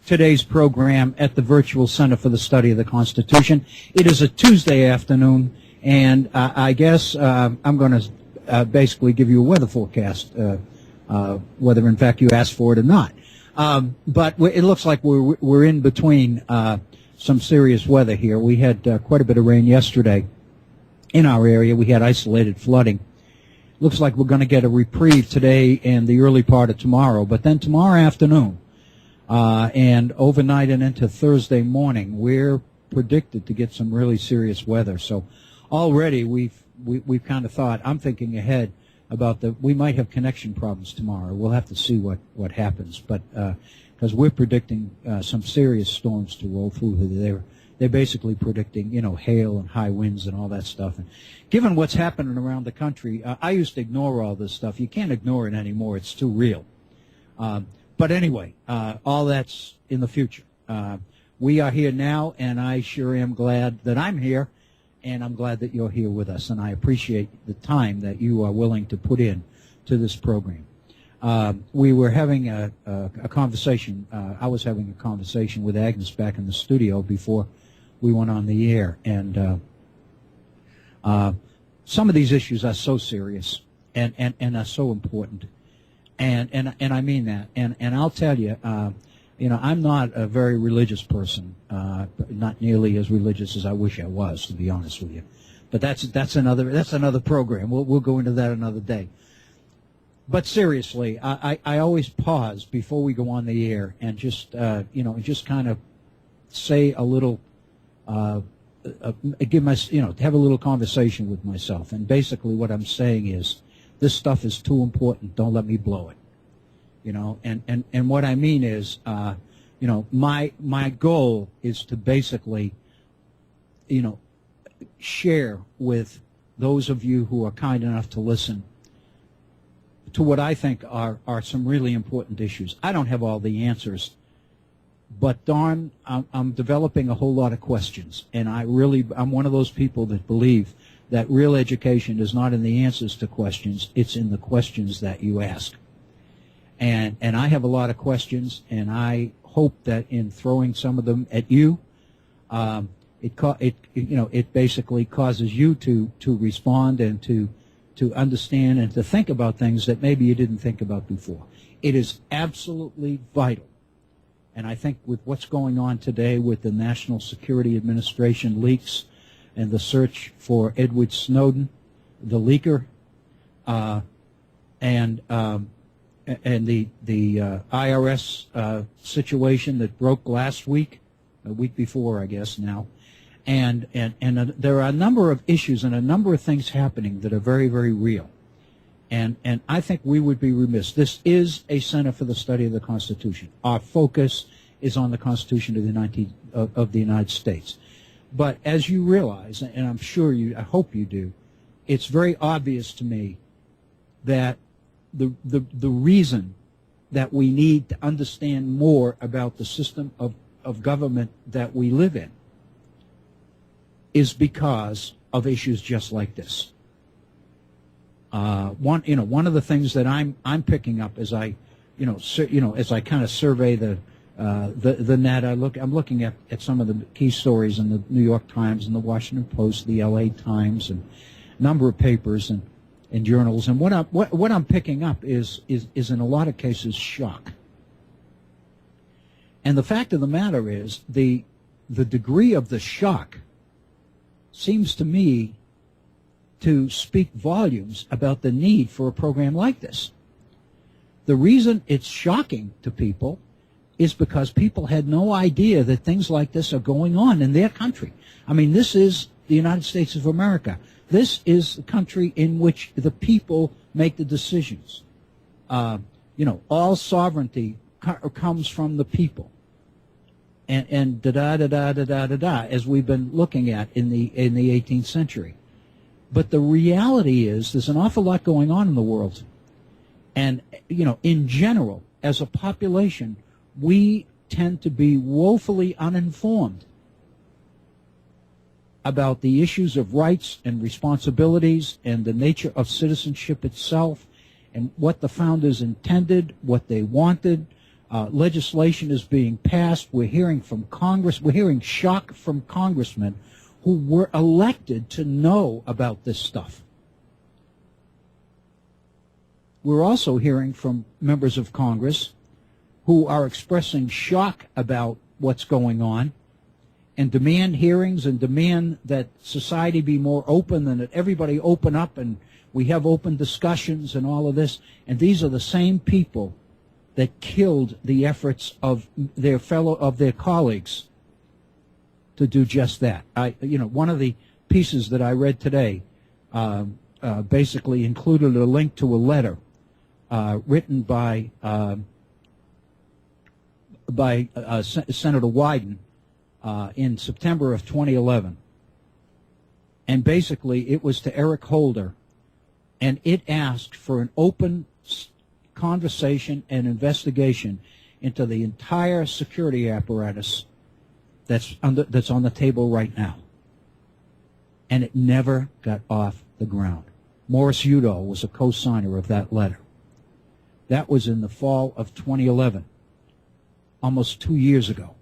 today's program at the Virtual Center for the Study of the Constitution. It is a Tuesday afternoon, and I guess I'm going to basically give you a weather forecast, whether in fact you asked for it or not. But it looks like we're in between some serious weather here. We had quite a bit of rain yesterday in our area. We had isolated flooding. Looks like we're going to get a reprieve today and the early part of tomorrow. But then tomorrow afternoon and overnight and into Thursday morning, we're predicted to get some really serious weather. So already we've kind of thought, I'm thinking ahead about we might have connection problems tomorrow. We'll have to see what happens. But because we're predicting some serious storms to roll through. They're basically predicting, hail and high winds and all that stuff. And given what's happening around the country, I used to ignore all this stuff. You can't ignore it anymore. It's too real. But anyway, all that's in the future. We are here now, and I sure am glad that I'm here, and I'm glad that you're here with us. And I appreciate the time that you are willing to put in to this program. We were having a conversation. I was having a conversation with Agnes back in the studio before we went on the air, and some of these issues are so serious and are so important, and I mean that. And I'll tell you, I'm not a very religious person, not nearly as religious as I wish I was, to be honest with you. But that's another program. We'll go into that another day. But seriously, I always pause before we go on the air and just just kind of say a little, have a little conversation with myself. And basically, what I'm saying is, this stuff is too important. Don't let me blow it. And what I mean is, my goal is to basically, share with those of you who are kind enough to listen to what I think are some really important issues. I don't have all the answers, but darn, I'm developing a whole lot of questions, and I'm one of those people that believe that real education is not in the answers to questions, it's in the questions that you ask. And I have a lot of questions, and I hope that in throwing some of them at you, it basically causes you to respond and to understand and to think about things that maybe you didn't think about before. It is absolutely vital. And I think with what's going on today with the National Security Administration leaks and the search for Edward Snowden, the leaker, and the IRS situation that broke last week, a week before, I guess now. And there are a number of issues and a number of things happening that are very, very real. And I think we would be remiss. This is a Center for the Study of the Constitution. Our focus is on the Constitution of the United States. But as you realize, and I'm sure I hope you do, it's very obvious to me that the reason that we need to understand more about the system of government that we live in is because of issues just like this. One of the things that I'm picking up as I kind of survey the net, I'm looking at some of the key stories in the New York Times and the Washington Post, the L.A. Times, and a number of papers and journals. And what I'm picking up is in a lot of cases shock. And the fact of the matter is the degree of the shock seems to me to speak volumes about the need for a program like this. The reason it's shocking to people is because people had no idea that things like this are going on in their country. I mean, this is the United States of America. This is the country in which the people make the decisions. All sovereignty comes from the people. And da-da-da-da-da-da-da, as we've been looking at in the 18th century. But the reality is there's an awful lot going on in the world. And, in general, as a population, we tend to be woefully uninformed about the issues of rights and responsibilities and the nature of citizenship itself and what the founders intended, what they wanted, Legislation is being passed. We're hearing from Congress. We're hearing shock from congressmen who were elected to know about this stuff. We're also hearing from members of Congress who are expressing shock about what's going on and demand hearings and demand that society be more open and that everybody open up and we have open discussions and all of this. And these are the same people that killed the efforts of their colleagues to do just that. One of the pieces that I read today basically included a link to a letter written by Senator Wyden in September of 2011. And basically it was to Eric Holder, and it asked for an open conversation and investigation into the entire security apparatus that's on the table right now. And it never got off the ground. Morris Udall was a co-signer of that letter. That was in the fall of 2011, almost 2 years ago.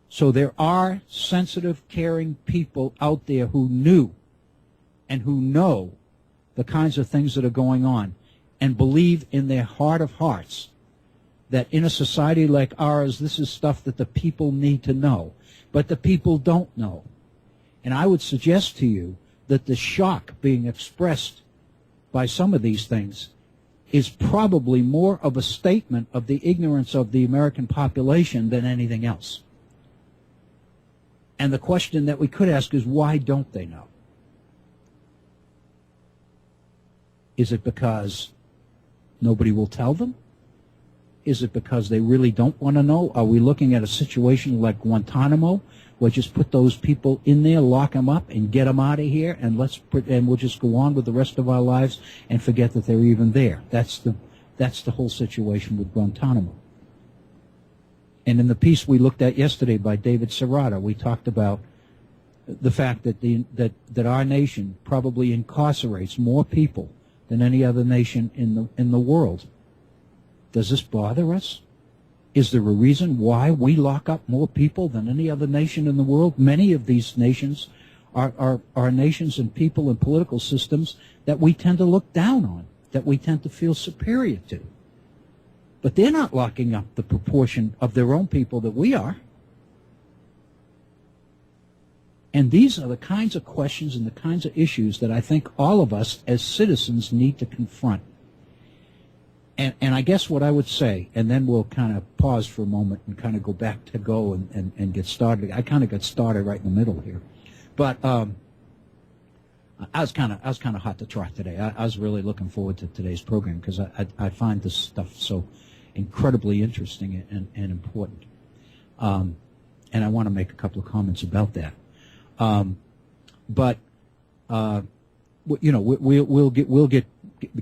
So there are sensitive, caring people out there who knew and who know the kinds of things that are going on and believe in their heart of hearts that in a society like ours, this is stuff that the people need to know, but the people don't know. And I would suggest to you that the shock being expressed by some of these things is probably more of a statement of the ignorance of the American population than anything else. And the question that we could ask is, why don't they know? Is it because nobody will tell them? Is it because they really don't want to know? Are we looking at a situation like Guantanamo, where just put those people in there, lock them up, and get them out of here, and we'll just go on with the rest of our lives and forget that they're even there? That's the whole situation with Guantanamo. And in the piece we looked at yesterday by David Serrata, we talked about the fact that that our nation probably incarcerates more people than any other nation in the world. Does this bother us? Is there a reason why we lock up more people than any other nation in the world? Many of these nations are nations and people and political systems that we tend to look down on, that we tend to feel superior to. But they're not locking up the proportion of their own people that we are. And these are the kinds of questions and the kinds of issues that I think all of us as citizens need to confront. And I guess what I would say, and then we'll kind of pause for a moment and kind of go back to go and get started. I kind of got started right in the middle here. But I was kind of hot to trot today. I was really looking forward to today's program because I find this stuff so incredibly interesting and important. And I want to make a couple of comments about that. We'll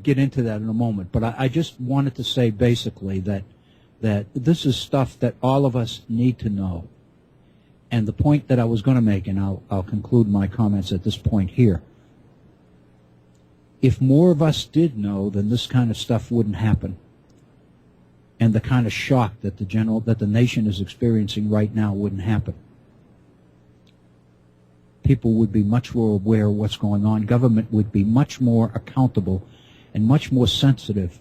get into that in a moment. But I just wanted to say basically that this is stuff that all of us need to know. And the point that I was going to make, and I'll conclude my comments at this point here. If more of us did know, then this kind of stuff wouldn't happen. And the kind of shock that the nation is experiencing right now wouldn't happen. People would be much more aware of what's going on. Government would be much more accountable and much more sensitive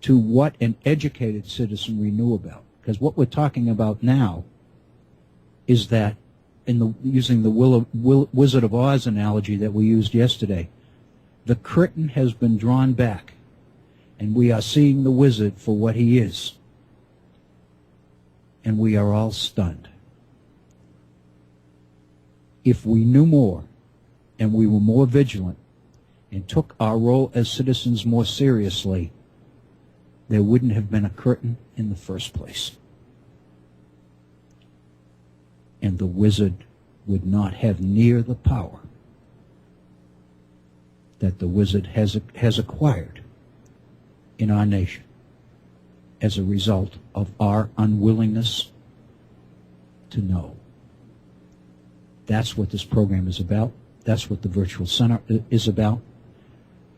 to what an educated citizenry knew about. Because what we're talking about now is that, using the Wizard of Oz analogy that we used yesterday, the curtain has been drawn back, and we are seeing the wizard for what he is. And we are all stunned. If we knew more, and we were more vigilant, and took our role as citizens more seriously, there wouldn't have been a curtain in the first place. And the wizard would not have near the power that the wizard has acquired in our nation as a result of our unwillingness to know. That's what this program is about. That's what the Virtual Center is about.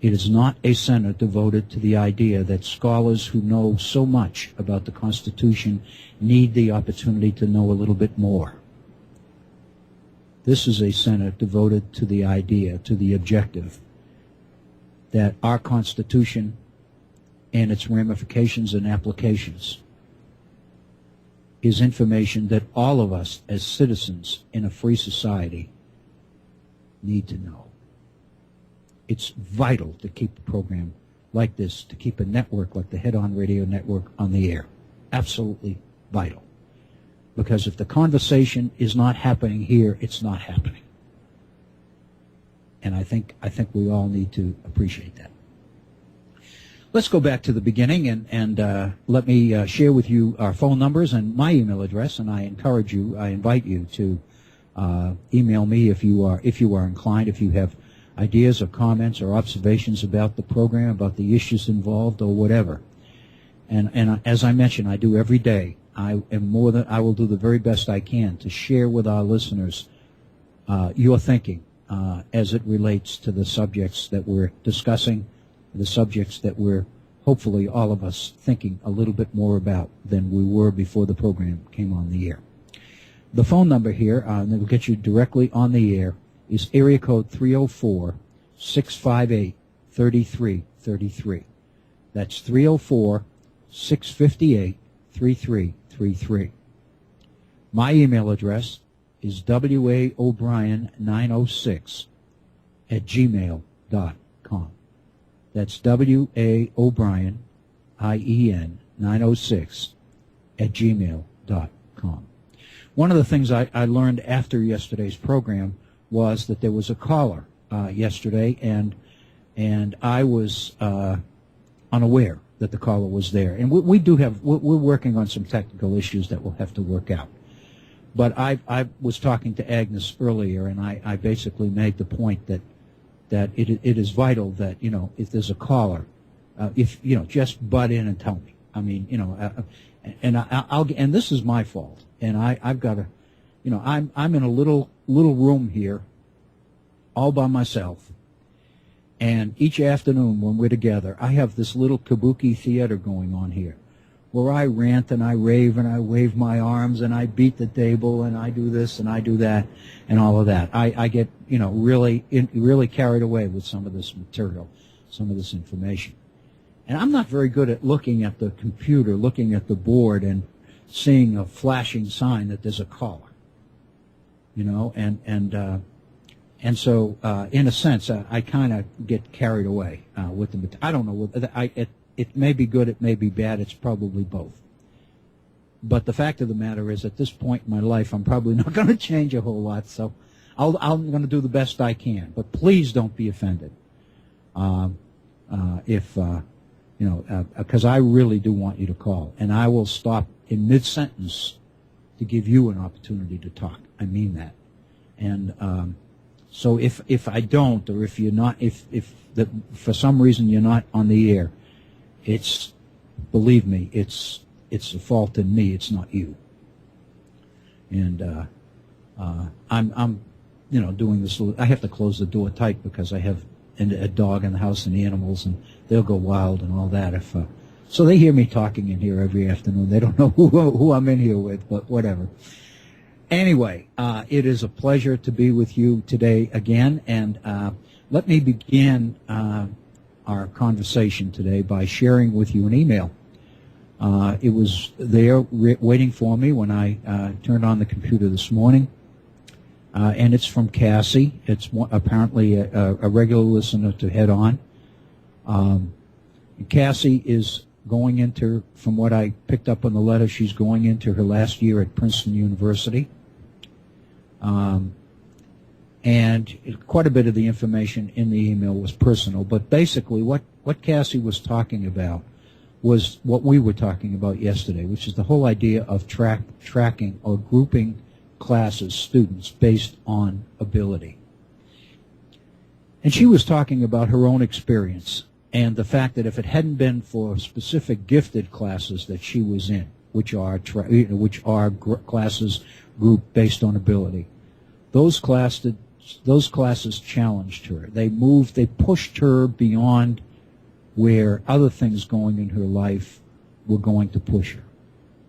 It is not a center devoted to the idea that scholars who know so much about the Constitution need the opportunity to know a little bit more. This is a center devoted to the idea, to the objective, that our Constitution and its ramifications and applications is information that all of us as citizens in a free society need to know. It's vital to keep a program like this, to keep a network like the Head On Radio Network on the air. Absolutely vital. Because if the conversation is not happening here, it's not happening. And I think we all need to appreciate that. Let's go back to the beginning and let me share with you our phone numbers and my email address. And I invite you to email me if you are inclined, if you have ideas or comments or observations about the program, about the issues involved or whatever. And as I mentioned, I do every day. I will do the very best I can to share with our listeners your thinking as it relates to the subjects that we're discussing, the subjects that we're hopefully all of us thinking a little bit more about than we were before the program came on the air. The phone number here that will get you directly on the air is area code 304-658-3333. That's 304-658-3333. My email address is waobrien906@gmail.com. That's waobrien906@gmail.com. One of the things I learned after yesterday's program was that there was a caller yesterday, and I was unaware that the caller was there. And we're working on some technical issues that we'll have to work out. But I was talking to Agnes earlier, and I basically made the point that it is vital that, if there's a caller, just butt in and tell me. I mean, and this is my fault, and I've got to, I'm in a little room here, all by myself, and each afternoon when we're together, I have this little kabuki theater going on here, where I rant and I rave and I wave my arms and I beat the table and I do this and I do that and all of that. I get, really carried away with some of this material, some of this information. And I'm not very good at looking at the computer, looking at the board and seeing a flashing sign that there's a caller. And so in a sense, I kind of get carried away with the material. I don't know whether it may be good, it may be bad, it's probably both. But the fact of the matter is, at this point in my life, I'm probably not going to change a whole lot, so I'm going to do the best I can. But please don't be offended because I really do want you to call. And I will stop in mid-sentence to give you an opportunity to talk. I mean that. And so if I don't, or if you're not, for some reason you're not on the air, believe me, it's a fault in me. It's not you. And I'm doing this. I have to close the door tight because I have a dog in the house and animals, and they'll go wild and all that. So they hear me talking in here every afternoon. They don't know who I'm in here with, but whatever. Anyway, it is a pleasure to be with you today again, and let me begin our conversation today by sharing with you an email. It was there waiting for me when I turned on the computer this morning, and it's from Cassie. It's apparently a regular listener to Head On. Cassie is going into, from what I picked up on the letter, she's going into her last year at Princeton University. And quite a bit of the information in the email was personal, but basically what Cassie was talking about was what we were talking about yesterday, which is the whole idea of tracking or grouping classes, students, based on ability. And she was talking about her own experience and the fact that if it hadn't been for specific gifted classes that she was in, which are classes grouped based on ability, those classes those classes challenged her. They pushed her beyond where other things going in her life were going to push her.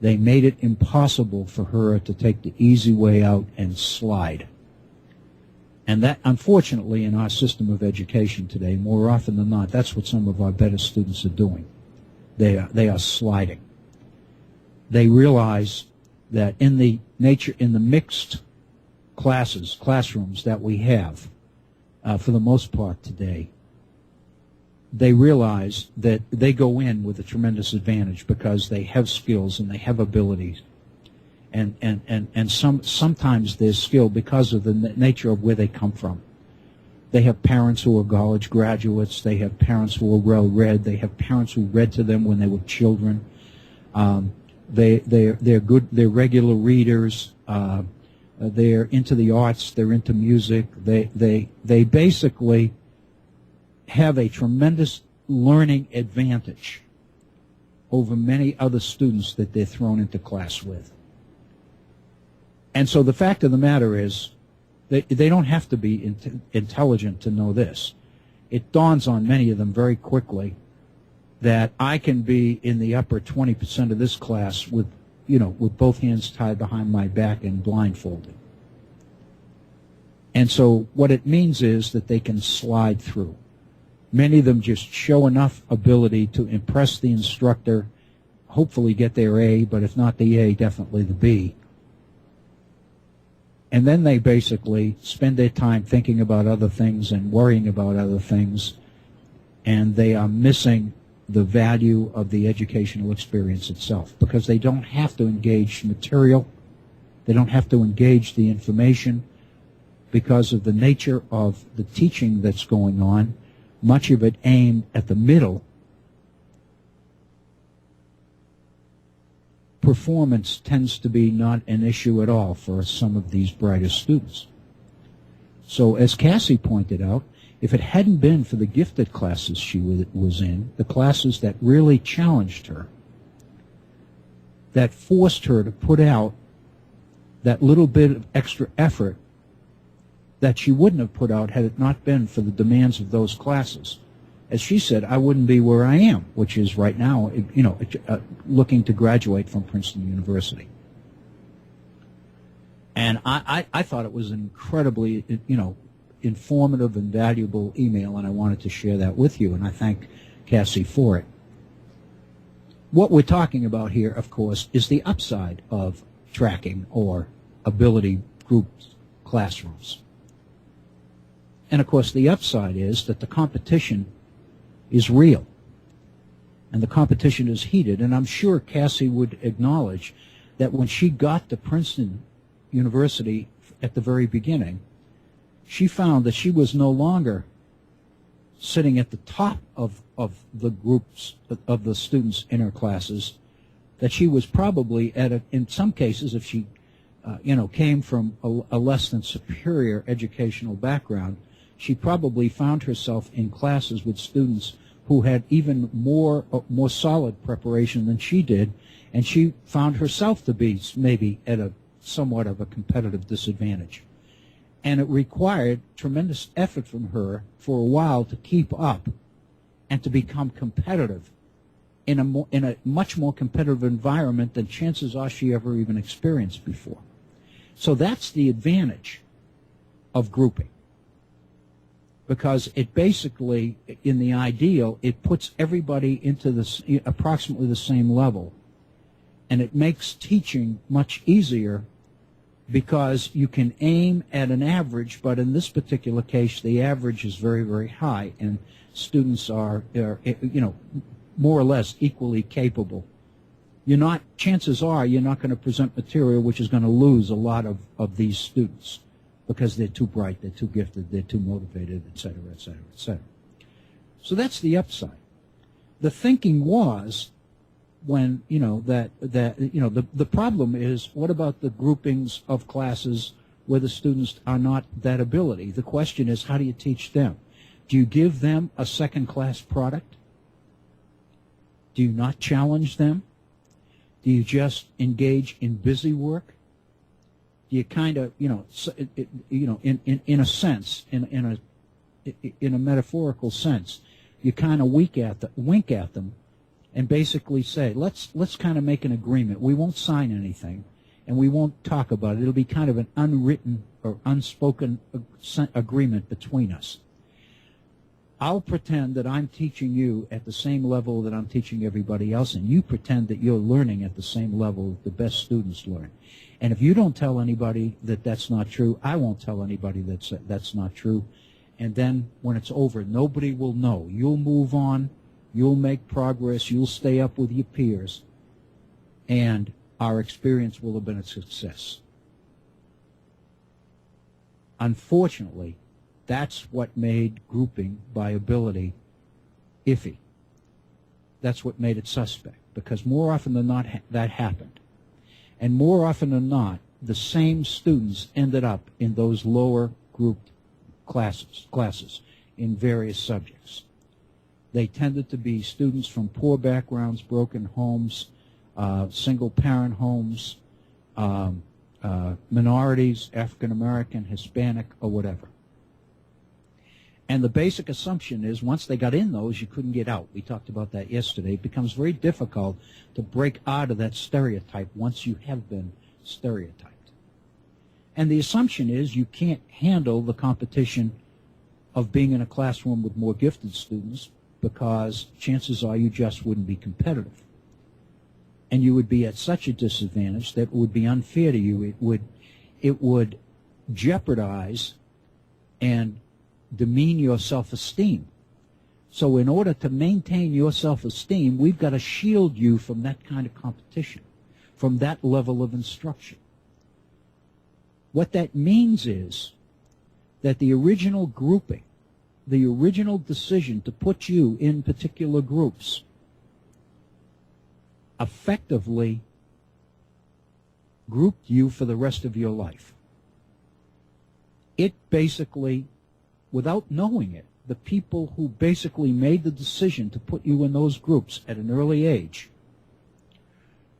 They made it impossible for her to take the easy way out and slide. And that, unfortunately, in our system of education today, more often than not, that's what some of our better students are doing. They are sliding. They realize that in the mixed classrooms that we have, for the most part today, they realize that they go in with a tremendous advantage because they have skills and they have abilities. And sometimes their skill because of the nature of where they come from. They have parents who are college graduates. They have parents who are well-read. They have parents who read to them when they were children. They're good. They're regular readers. They're into the arts. They're into music. They basically have a tremendous learning advantage over many other students that they're thrown into class with. And so the fact of the matter is, they don't have to be intelligent to know this. It dawns on many of them very quickly that I can be in the upper 20% of this class with both hands tied behind my back and blindfolded. And so what it means is that they can slide through. Many of them just show enough ability to impress the instructor, hopefully get their A, but if not the A, definitely the B. And then they basically spend their time thinking about other things and worrying about other things, and they are missing the value of the educational experience itself because they don't have to engage material, they don't have to engage the information because of the nature of the teaching that's going on, much of it aimed at the middle. Performance tends to be not an issue at all for some of these brighter students. So as Cassie pointed out, if it hadn't been for the gifted classes she was in, the classes that really challenged her, that forced her to put out that little bit of extra effort that she wouldn't have put out had it not been for the demands of those classes. As she said, I wouldn't be where I am, which is right now, looking to graduate from Princeton University. And I thought it was an incredibly, informative and valuable email, and I wanted to share that with you, and I thank Cassie for it. What we're talking about here, of course, is the upside of tracking or ability groups classrooms. And, of course, the upside is that the competition is real, and the competition is heated. And I'm sure Cassie would acknowledge that when she got to Princeton University at the very beginning, she found that she was no longer sitting at the top of the groups of the students in her classes, that she was probably in some cases, if she came from a less than superior educational background, she probably found herself in classes with students who had even more solid preparation than she did, and she found herself to be maybe at a somewhat of a competitive disadvantage. And it required tremendous effort from her for a while to keep up and to become competitive in a much more competitive environment than chances are she ever even experienced before. So that's the advantage of grouping, because it basically, in the ideal, it puts everybody into approximately the same level, and it makes teaching much easier because you can aim at an average, but in this particular case, the average is very, very high, and students are more or less equally capable. Chances are you're not going to present material which is going to lose a lot of these students, because they're too bright, they're too gifted, they're too motivated, et cetera, et cetera, et cetera. So that's the upside. The thinking was, when the problem is, what about the groupings of classes where the students are not that ability? The question is, how do you teach them? Do you give them a second-class product? Do you not challenge them? Do you just engage in busy work? you kind of, in a sense, in a metaphorical sense, you kind of wink at them, and basically say, let's kind of make an agreement. We won't sign anything, and we won't talk about it. It'll be kind of an unwritten or unspoken agreement between us. I'll pretend that I'm teaching you at the same level that I'm teaching everybody else, and you pretend that you're learning at the same level the best students learn. And if you don't tell anybody that that's not true, I won't tell anybody that's not true. And then when it's over, nobody will know. You'll move on, you'll make progress, you'll stay up with your peers, and our experience will have been a success. Unfortunately, that's what made grouping by ability iffy. That's what made it suspect, because more often than not that happened. And more often than not, the same students ended up in those lower grouped classes in various subjects. They tended to be students from poor backgrounds, broken homes, single-parent homes, minorities, African American, Hispanic, or whatever. And the basic assumption is once they got in those, you couldn't get out. We talked about that yesterday. It becomes very difficult to break out of that stereotype once you have been stereotyped. And the assumption is you can't handle the competition of being in a classroom with more gifted students because chances are you just wouldn't be competitive. And you would be at such a disadvantage that it would be unfair to you. It would jeopardize and demean your self-esteem. So in order to maintain your self-esteem, we've got to shield you from that kind of competition, from that level of instruction. What that means is that the original grouping, the original decision to put you in particular groups, effectively grouped you for the rest of your life. It basically, without knowing it, the people who basically made the decision to put you in those groups at an early age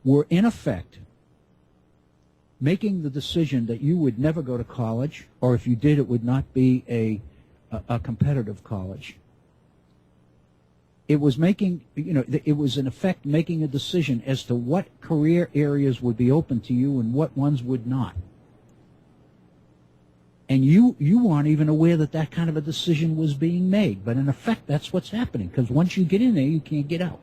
were in effect making the decision that you would never go to college, or if you did, it would not be a competitive college. It was making, it was in effect making a decision as to what career areas would be open to you and what ones would not. And you weren't even aware that that kind of a decision was being made. But in effect, that's what's happening, because once you get in there, you can't get out.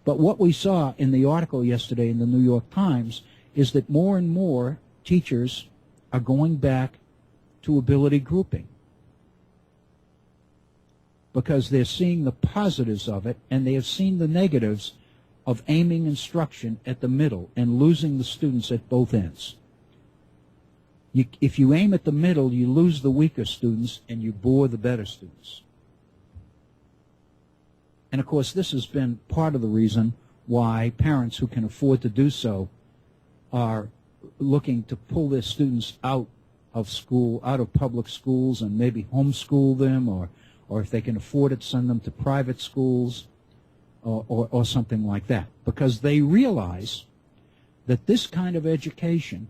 But what we saw in the article yesterday in the New York Times is that more and more teachers are going back to ability grouping because they're seeing the positives of it and they have seen the negatives of aiming instruction at the middle and losing the students at both ends. If you aim at the middle, you lose the weaker students and you bore the better students. And of course, this has been part of the reason why parents who can afford to do so are looking to pull their students out of school, out of public schools, and maybe homeschool them, or if they can afford it, send them to private schools or something like that. Because they realize that this kind of education,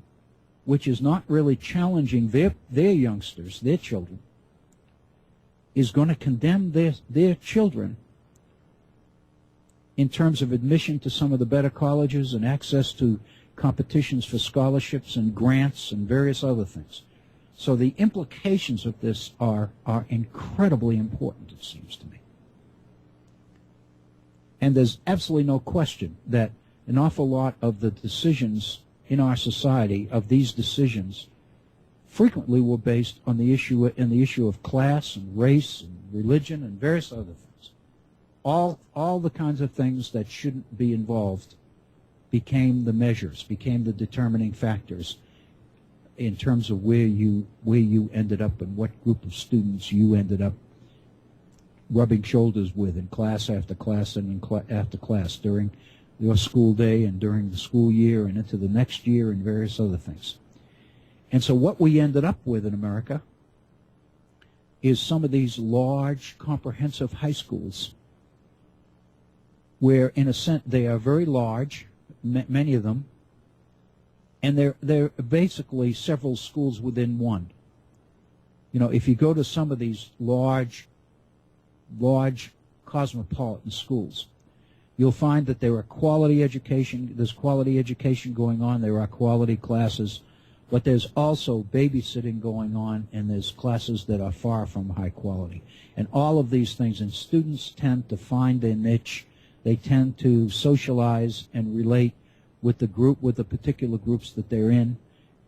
which is not really challenging their youngsters, their children, is going to condemn their children in terms of admission to some of the better colleges and access to competitions for scholarships and grants and various other things. So the implications of this are incredibly important, it seems to me. And there's absolutely no question that an awful lot of the decisions in our society, of these decisions, frequently were based on the issue of class and race and religion and various other things. All the kinds of things that shouldn't be involved became the measures, became the determining factors in terms of where you ended up and what group of students you ended up rubbing shoulders with in class after class and after class during your school day and during the school year and into the next year and various other things. And so what we ended up with in America is some of these large, comprehensive high schools where, in a sense, they are very large, many of them, And they're basically several schools within one. You know, if you go to some of these large cosmopolitan schools, you'll find that there are quality education, there's quality education going on, there are quality classes, but there's also babysitting going on, and there's classes that are far from high quality. And all of these things, and students tend to find their niche, they tend to socialize and relate with the group, with the particular groups that they're in,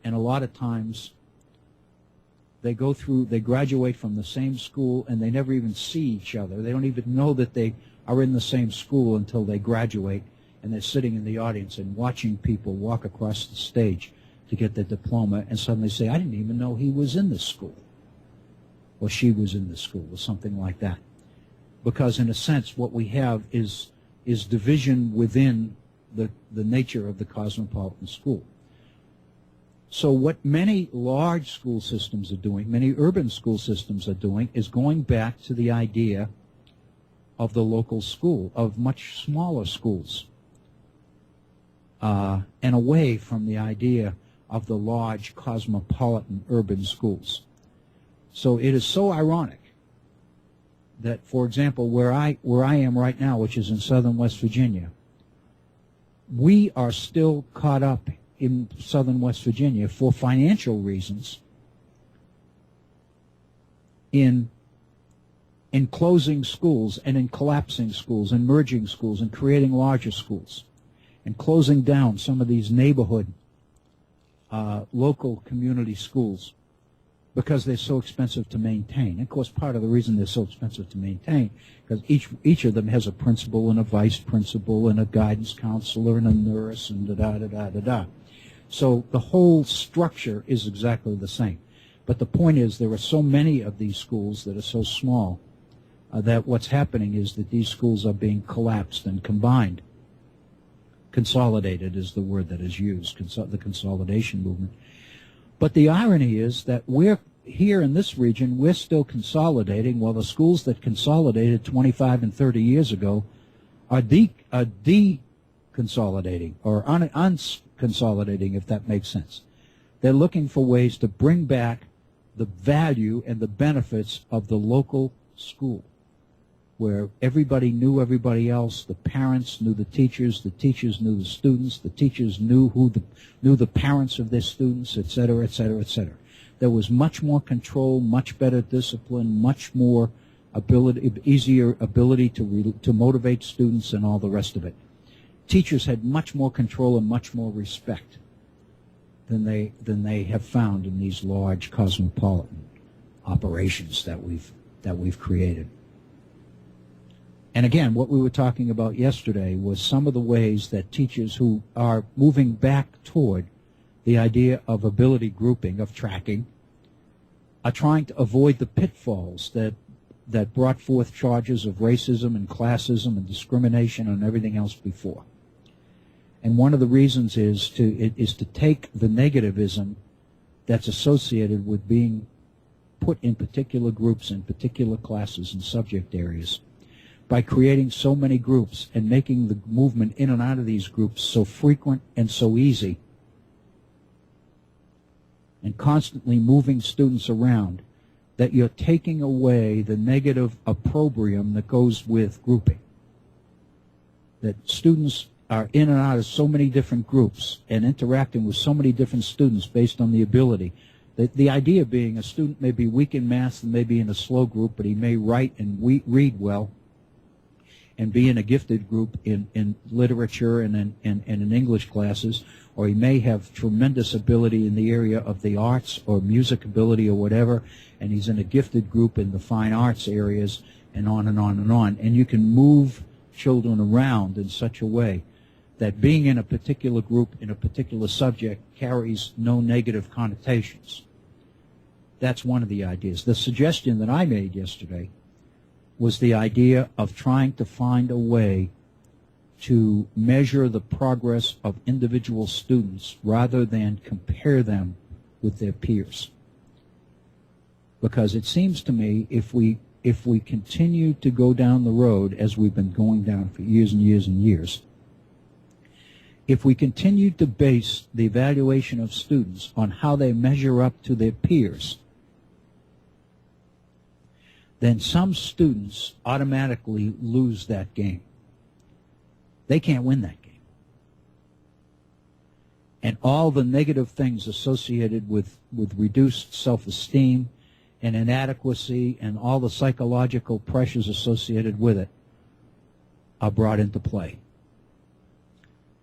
and a lot of times they graduate from the same school, and they never even see each other. They don't even know that they are in the same school until they graduate, and they're sitting in the audience and watching people walk across the stage to get their diploma, and suddenly say, I didn't even know he was in this school, or she was in this school, or something like that. Because in a sense, what we have is division within the nature of the cosmopolitan school. So what many large school systems are doing, many urban school systems are doing, is going back to the idea of the local school, of much smaller schools, and away from the idea of the large cosmopolitan urban schools. So it is so ironic that, for example, where I am right now, which is in southern West Virginia, we are still caught up in southern West Virginia for financial reasons in closing schools and in collapsing schools and merging schools and creating larger schools and closing down some of these neighborhood local community schools because they're so expensive to maintain. And of course, part of the reason they're so expensive to maintain because each of them has a principal and a vice principal and a guidance counselor and a nurse and da-da-da-da-da-da. So the whole structure is exactly the same. But the point is there are so many of these schools that are so small that what's happening is that these schools are being collapsed and combined. Consolidated is the word that is used, the consolidation movement. But the irony is that we're here in this region, we're still consolidating, while the schools that consolidated 25 and 30 years ago are deconsolidating or unconsolidating, if that makes sense. They're looking for ways to bring back the value and the benefits of the local school, where everybody knew everybody else, the parents knew the teachers knew the students, the teachers knew the parents of their students, et cetera, et cetera, et cetera. There was much more control, much better discipline, much more easier ability to motivate students and all the rest of it. Teachers had much more control and much more respect than they have found in these large cosmopolitan operations that we've created. And again, what we were talking about yesterday was some of the ways that teachers who are moving back toward the idea of ability grouping, of tracking, are trying to avoid the pitfalls that brought forth charges of racism and classism and discrimination and everything else before. And one of the reasons is to take the negativism that's associated with being put in particular groups in particular classes and subject areas, by creating so many groups and making the movement in and out of these groups so frequent and so easy, and constantly moving students around, that you're taking away the negative opprobrium that goes with grouping. That students are in and out of so many different groups and interacting with so many different students based on the ability. The idea being a student may be weak in math and may be in a slow group, but he may write and read well, and be in a gifted group in literature and in English classes, or he may have tremendous ability in the area of the arts or music ability or whatever, and he's in a gifted group in the fine arts areas, and on and on and on. And you can move children around in such a way that being in a particular group in a particular subject carries no negative connotations. That's one of the ideas. The suggestion that I made yesterday was the idea of trying to find a way to measure the progress of individual students rather than compare them with their peers. Because it seems to me if we continue to go down the road as we've been going down for years and years and years, If we continue to base the evaluation of students on how they measure up to their peers, then some students automatically lose that game. They can't win that game. And all the negative things associated with reduced self-esteem and inadequacy and all the psychological pressures associated with it are brought into play.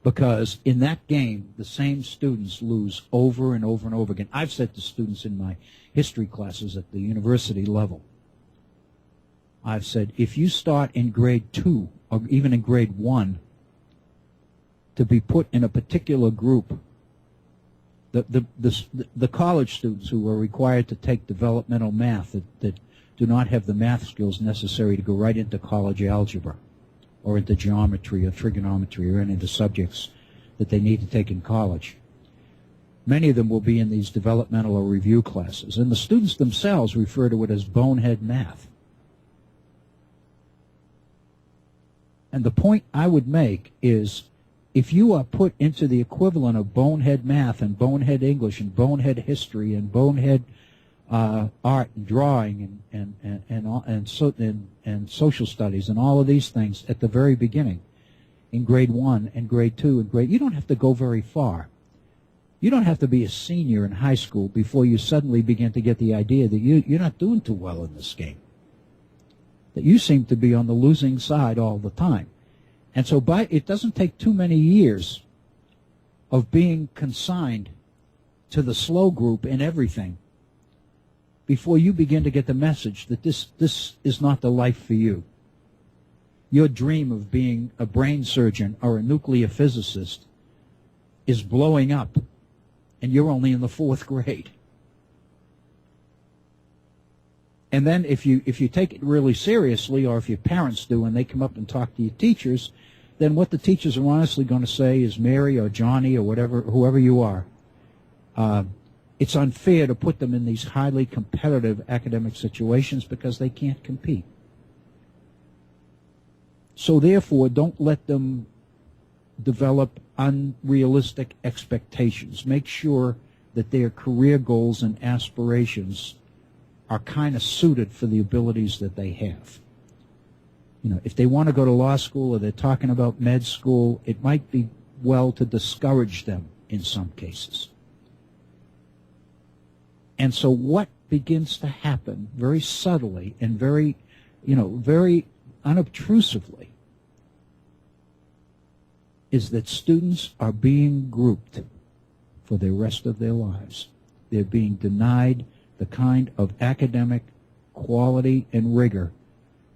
Because in that game, the same students lose over and over and over again. I've said to students in my history classes at the university level, I've said, if you start in grade 2 or even in grade 1 to be put in a particular group, the college students who are required to take developmental math that do not have the math skills necessary to go right into college algebra or into geometry or trigonometry or any of the subjects that they need to take in college. Many of them will be in these developmental or review classes, and the students themselves refer to it as bonehead math. And the point I would make is, if you are put into the equivalent of bonehead math and bonehead English and bonehead history and bonehead art and drawing and social studies and all of these things at the very beginning, in grade 1 and grade 2 and you don't have to go very far. You don't have to be a senior in high school before you suddenly begin to get the idea that you're not doing too well in this game, that you seem to be on the losing side all the time. And so it doesn't take too many years of being consigned to the slow group in everything before you begin to get the message that this is not the life for you. Your dream of being a brain surgeon or a nuclear physicist is blowing up, and you're only in the 4th grade. And then if you take it really seriously, or if your parents do and they come up and talk to your teachers, then what the teachers are honestly going to say is, Mary or Johnny or whatever, whoever you are, it's unfair to put them in these highly competitive academic situations because they can't compete. So therefore, don't let them develop unrealistic expectations. Make sure that their career goals and aspirations are kind of suited for the abilities that they have. You know, if they want to go to law school or they're talking about med school, it might be well to discourage them in some cases. And so what begins to happen very subtly and very unobtrusively is that students are being grouped for the rest of their lives. They're being denied the kind of academic quality and rigor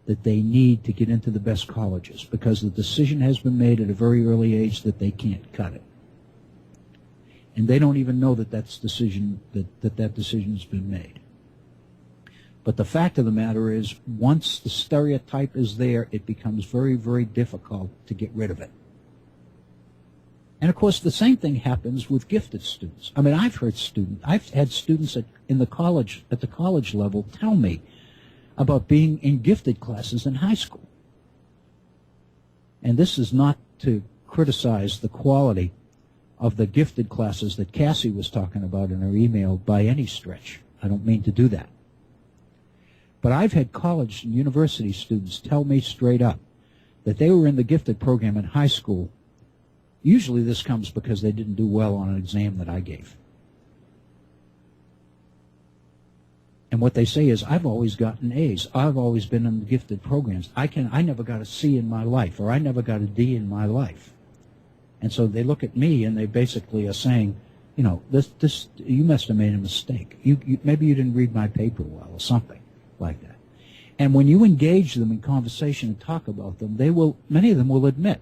that they need to get into the best colleges, because the decision has been made at a very early age that they can't cut it. And they don't even know that that decision has been made. But the fact of the matter is, once the stereotype is there, it becomes very, very difficult to get rid of it. And of course, the same thing happens with gifted students. I mean, I've had students at the college level tell me about being in gifted classes in high school. And this is not to criticize the quality of the gifted classes that Cassie was talking about in her email by any stretch. I don't mean to do that. But I've had college and university students tell me straight up that they were in the gifted program in high school. Usually this comes because they didn't do well on an exam that I gave. And what they say is, I've always gotten A's. I've always been in the gifted programs. I never got a C in my life, or I never got a D in my life. And so they look at me and they basically are saying, you know, you must have made a mistake. Maybe you didn't read my paper well, or something like that. And when you engage them in conversation and talk about them, many of them will admit,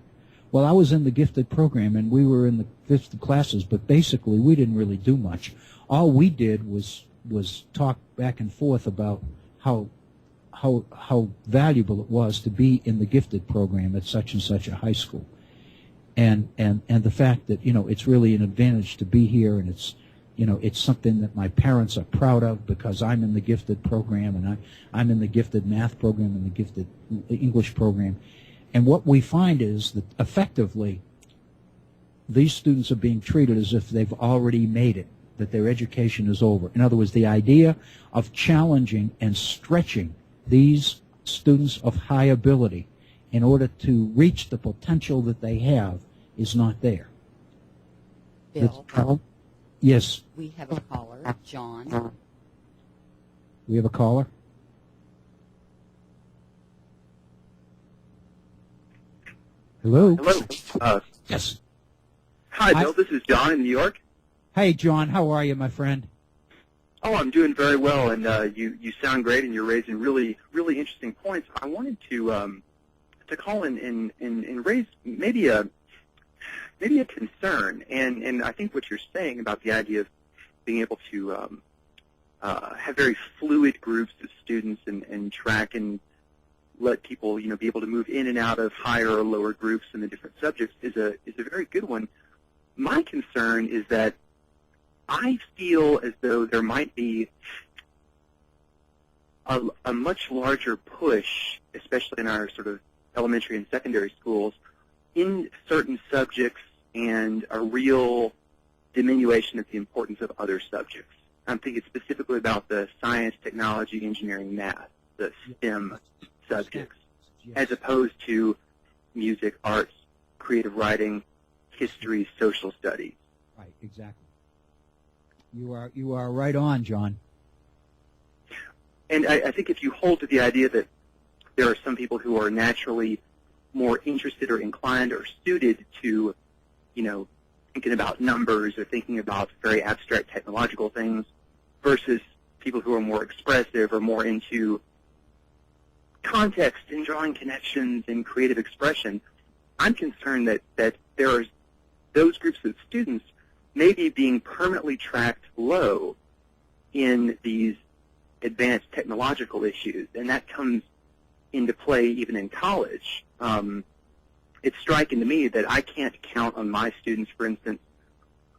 well, I was in the gifted program and we were in the gifted classes, but basically we didn't really do much. All we did was talk back and forth about how valuable it was to be in the gifted program at such and such a high school. And the fact that, you know, it's really an advantage to be here, and it's something that my parents are proud of because I'm in the gifted program, and I'm in the gifted math program and the gifted English program. And what we find is that effectively these students are being treated as if they've already made it, that their education is over. In other words, the idea of challenging and stretching these students of high ability in order to reach the potential that they have is not there. Bill, yes. we have a caller, John. We have a caller? Hello? Hello. Yes. Hi, Bill. This is John in New York. Hey, John. How are you, my friend? Oh, I'm doing very well, and you sound great, and you're raising really interesting points. I wanted to call and raise maybe a concern, and I think what you're saying about the idea of being able to have very fluid groups of students and track and let people be able to move in and out of higher or lower groups in the different subjects is a very good one. My concern is that I feel as though there might be a much larger push, especially in our sort of elementary and secondary schools, in certain subjects and a real diminution of the importance of other subjects. I'm thinking specifically about the science, technology, engineering, math, the STEM subjects, as opposed to music, arts, creative writing, history, social studies. Right, exactly. You are right on, John. And I think if you hold to the idea that there are some people who are naturally more interested or inclined or suited to, thinking about numbers or thinking about very abstract technological things versus people who are more expressive or more into context and drawing connections and creative expression, I'm concerned that there are those groups of students maybe being permanently tracked low in these advanced technological issues, and that comes into play even in college. It's striking to me that I can't count on my students, for instance,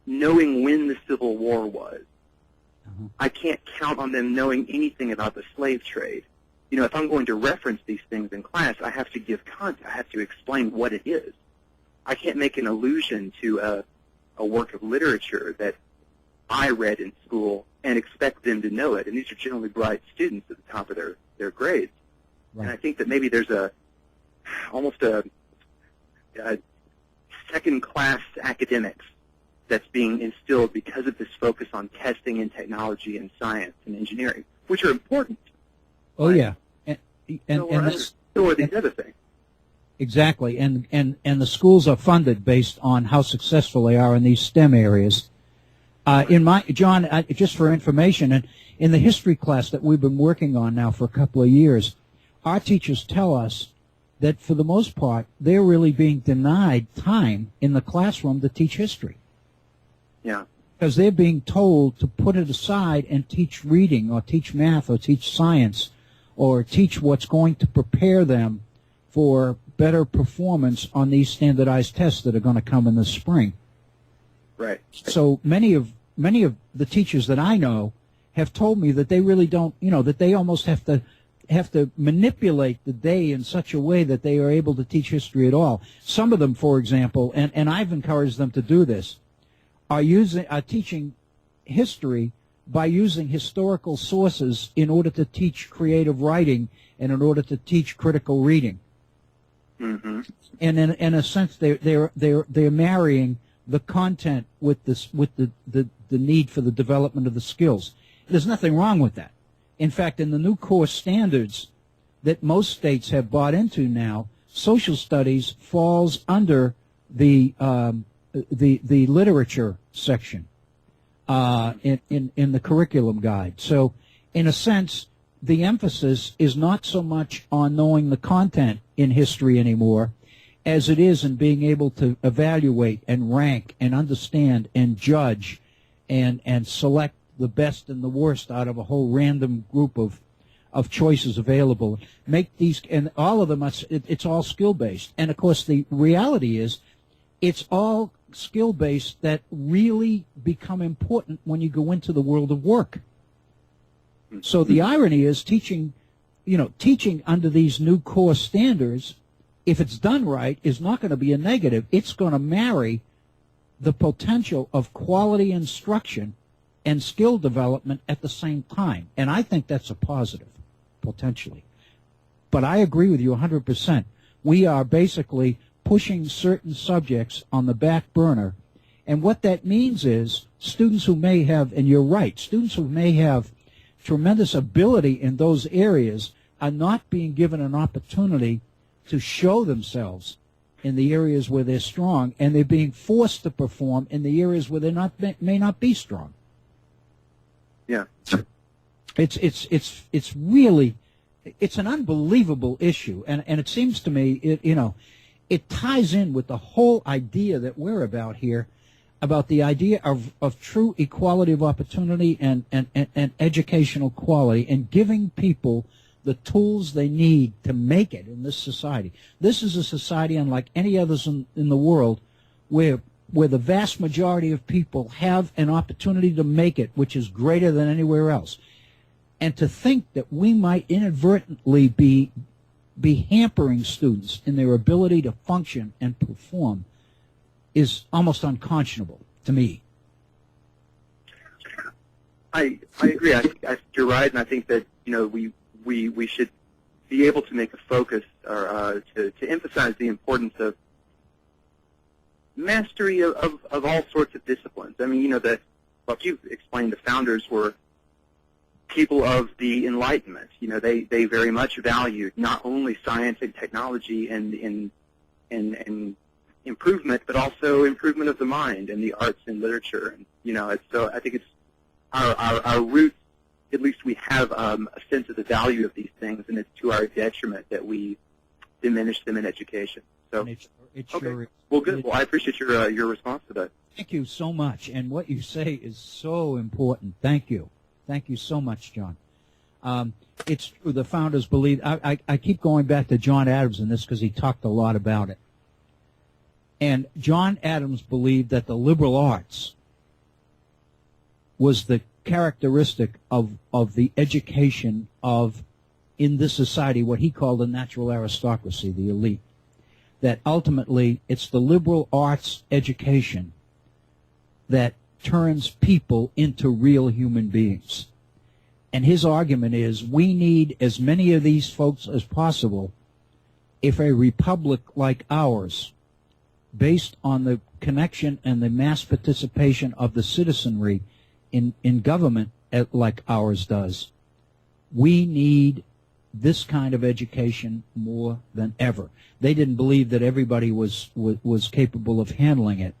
knowing when the Civil War was. I can't count on them knowing anything about the slave trade. If I'm going to reference these things in class, I have to give context. I have to explain what it is. I can't make an allusion to a work of literature that I read in school and expect them to know it. And these are generally bright students at the top of their grades. Right. And I think that maybe there's almost a second-class academics that's being instilled because of this focus on testing and technology and science and engineering, which are important. Oh, yeah. So are these other things. Exactly. And the schools are funded based on how successful they are in these STEM areas. John, just for information, and in the history class that we've been working on now for a couple of years, our teachers tell us that for the most part, they're really being denied time in the classroom to teach history. Yeah. Because they're being told to put it aside and teach reading or teach math or teach science or teach what's going to prepare them for better performance on these standardized tests that are going to come in the spring. Right. So many of the teachers that I know have told me that they really don't, that they almost have to manipulate the day in such a way that they are able to teach history at all. Some of them, for example, and I've encouraged them to do this, are teaching history by using historical sources in order to teach creative writing and in order to teach critical reading. Mm-hmm. And in a sense, they're marrying the content with the need for the development of the skills. There's nothing wrong with that. In fact, in the new core standards that most states have bought into now, social studies falls under the literature section in the curriculum guide. So, in a sense, the emphasis is not so much on knowing the content in history anymore as it is in being able to evaluate and rank and understand and judge and select the best and the worst out of a whole random group of choices available. Make these, and all of them, it's all skill-based. And, of course, the reality is it's all skill-based that really become important when you go into the world of work. So the irony is teaching under these new core standards, if it's done right, is not going to be a negative. It's going to marry the potential of quality instruction and skill development at the same time. And I think that's a positive, potentially. But I agree with you 100%. We are basically pushing certain subjects on the back burner. And what that means is students who may have, and you're right, students who may have tremendous ability in those areas are not being given an opportunity to show themselves in the areas where they're strong, and they're being forced to perform in the areas where they may not be strong. Yeah. It's really, it's an unbelievable issue, and it seems to me it ties in with the whole idea that we're about here, about the idea of true equality of opportunity and educational quality, and giving people the tools they need to make it in this society. This is a society unlike any others in the world where the vast majority of people have an opportunity to make it, which is greater than anywhere else. And to think that we might inadvertently be hampering students in their ability to function and perform is almost unconscionable to me. I agree. I think you're right, and I think that we should be able to make a focus or to emphasize the importance of mastery of all sorts of disciplines. I mean, like you explained, the founders were people of the Enlightenment. They very much valued not only science and technology and improvement, but also improvement of the mind and the arts and literature. And so I think it's our roots. At least we have a sense of the value of these things, and it's to our detriment that we diminish them in education. So, okay. Well, good. Well, I appreciate your response to that. Thank you so much, and what you say is so important. Thank you. Thank you so much, John. It's true. The founders believe. I keep going back to John Adams in this because he talked a lot about it. And John Adams believed that the liberal arts was the characteristic of the education of, in this society, what he called the natural aristocracy, the elite. That ultimately it's the liberal arts education that turns people into real human beings. And his argument is we need as many of these folks as possible if a republic like ours, based on the connection and the mass participation of the citizenry in government like ours does, we need this kind of education more than ever. They didn't believe that everybody was capable of handling it,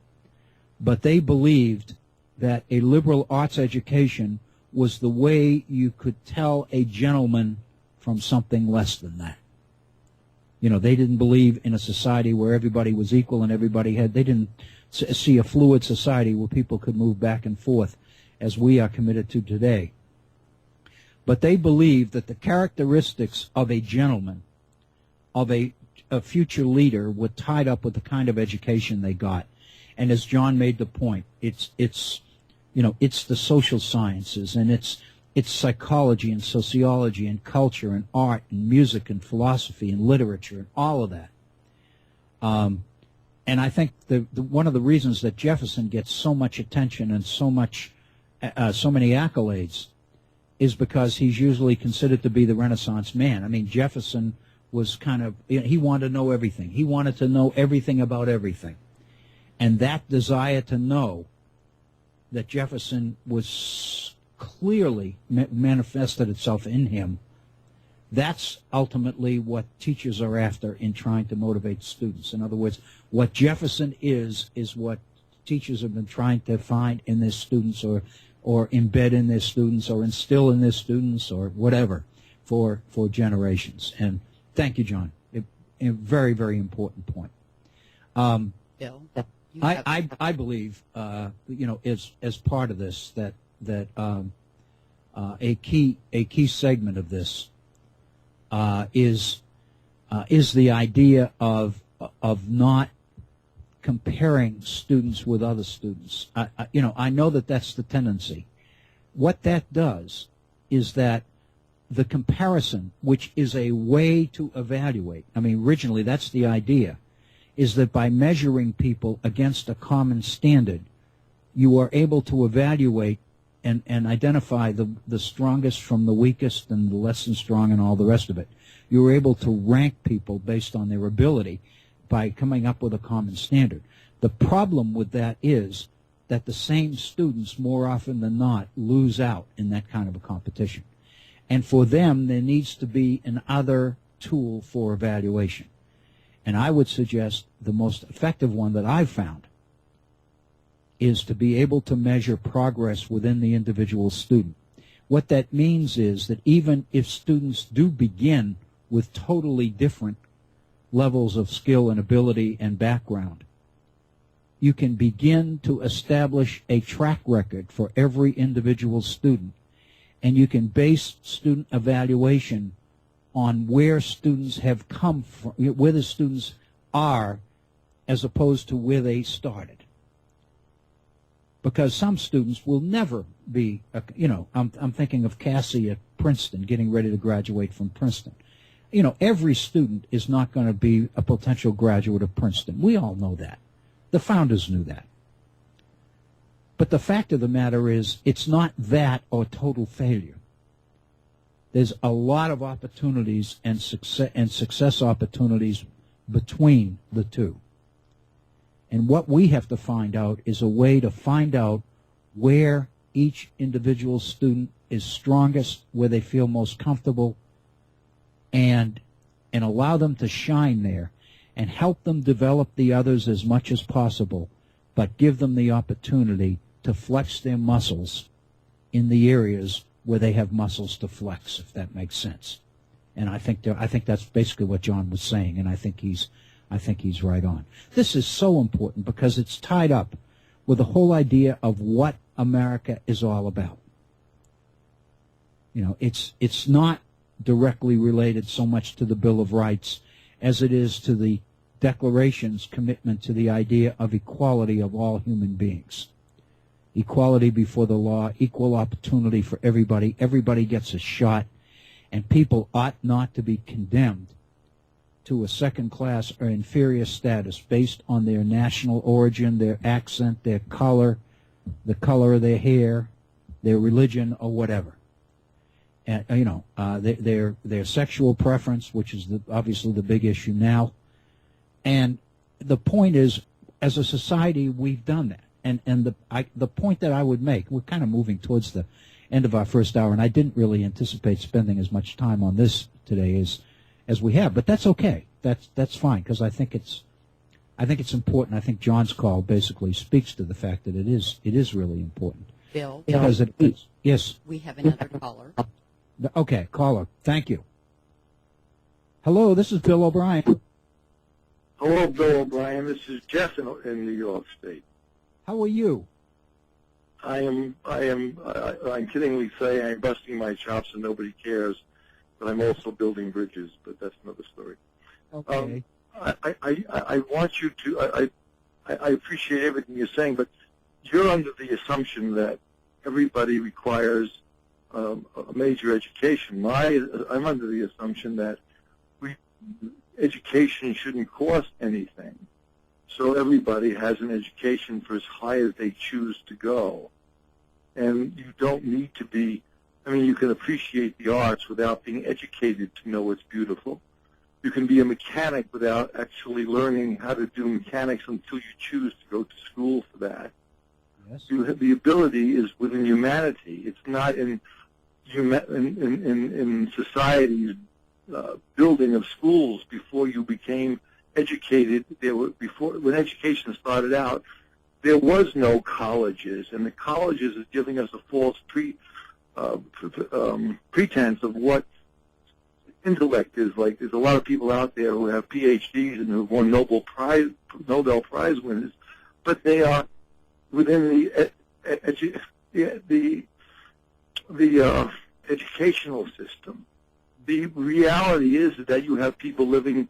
but they believed that a liberal arts education was the way you could tell a gentleman from something less than that. They didn't believe in a society where everybody was equal and they didn't see a fluid society where people could move back and forth as we are committed to today. But they believed that the characteristics of a gentleman, of a future leader, were tied up with the kind of education they got. And as John made the point, it's the social sciences, and it's psychology and sociology and culture and art and music and philosophy and literature and all of that. And I think one of the reasons that Jefferson gets so much attention and so many accolades is because he's usually considered to be the Renaissance man. I mean, Jefferson was he wanted to know everything. He wanted to know everything about everything. And that desire to know that Jefferson was clearly manifested itself in him, that's ultimately what teachers are after in trying to motivate students. In other words, what Jefferson is what teachers have been trying to find in their students or embed in their students or instill in their students or whatever for generations. And thank you, John. A very, very important point. Bill, I believe, as part of this, that a key segment of this is the idea of not comparing students with other students. I know that that's the tendency. What that does is that the comparison, which is a way to evaluate, I mean, originally that's the idea, is that by measuring people against a common standard, you are able to evaluate and identify the strongest from the weakest and the less than strong and all the rest of it. You are able to rank people based on their ability by coming up with a common standard. The problem with that is that the same students, more often than not, lose out in that kind of a competition. And for them, there needs to be another tool for evaluation. And I would suggest the most effective one that I've found is to be able to measure progress within the individual student. What that means is that even if students do begin with totally different levels of skill and ability and background, you can begin to establish a track record for every individual student, and you can base student evaluation on where students have come from, where the students are, as opposed to where they started. Because some students will never be, I'm thinking of Cassie at Princeton, getting ready to graduate from Princeton. Every student is not going to be a potential graduate of Princeton. We all know that. The founders knew that. But the fact of the matter is, it's not that or total failure. There's a lot of opportunities and success opportunities between the two. And what we have to find out is a way to find out where each individual student is strongest, where they feel most comfortable, and allow them to shine there and help them develop the others as much as possible, but give them the opportunity to flex their muscles in the areas where they have muscles to flex, if that makes sense. And I think that's basically what John was saying, and I think he's right on. This is so important because it's tied up with the whole idea of what America is all about. It's not directly related so much to the Bill of Rights as it is to the Declaration's commitment to the idea of equality of all human beings. Equality before the law, equal opportunity for everybody. Everybody gets a shot, and people ought not to be condemned to a second-class or inferior status based on their national origin, their accent, their color, the color of their hair, their religion, or whatever. And, their sexual preference, which is obviously the big issue now. And the point is, as a society, we've done that. And the point that I would make, we're kind of moving towards the end of our first hour, and I didn't really anticipate spending as much time on this today as we have, but that's okay. That's fine, because I think it's important. I think John's call basically speaks to the fact that it is really important. Bill, because it is. Yes. we have another caller. Okay, caller. Thank you. Hello, this is Bill O'Brien. Hello, Bill O'Brien. This is Jeff in New York State. How are you? I kiddingly say I'm busting my chops and nobody cares, but I'm also building bridges, but that's another story. Okay. I want you to, I appreciate everything you're saying, but you're under the assumption that everybody requires a major education. I'm under the assumption that education shouldn't cost anything. So everybody has an education for as high as they choose to go. And you don't need to be, you can appreciate the arts without being educated to know what's beautiful. You can be a mechanic without actually learning how to do mechanics until you choose to go to school for that. Yes. The ability is within humanity. It's not in society's building of schools before you became educated. When education started out, there was no colleges, and the colleges is giving us a false pretense of what intellect is like. There's a lot of people out there who have PhDs and who've won Nobel Prize winners, but they are within the educational system. The reality is that you have people living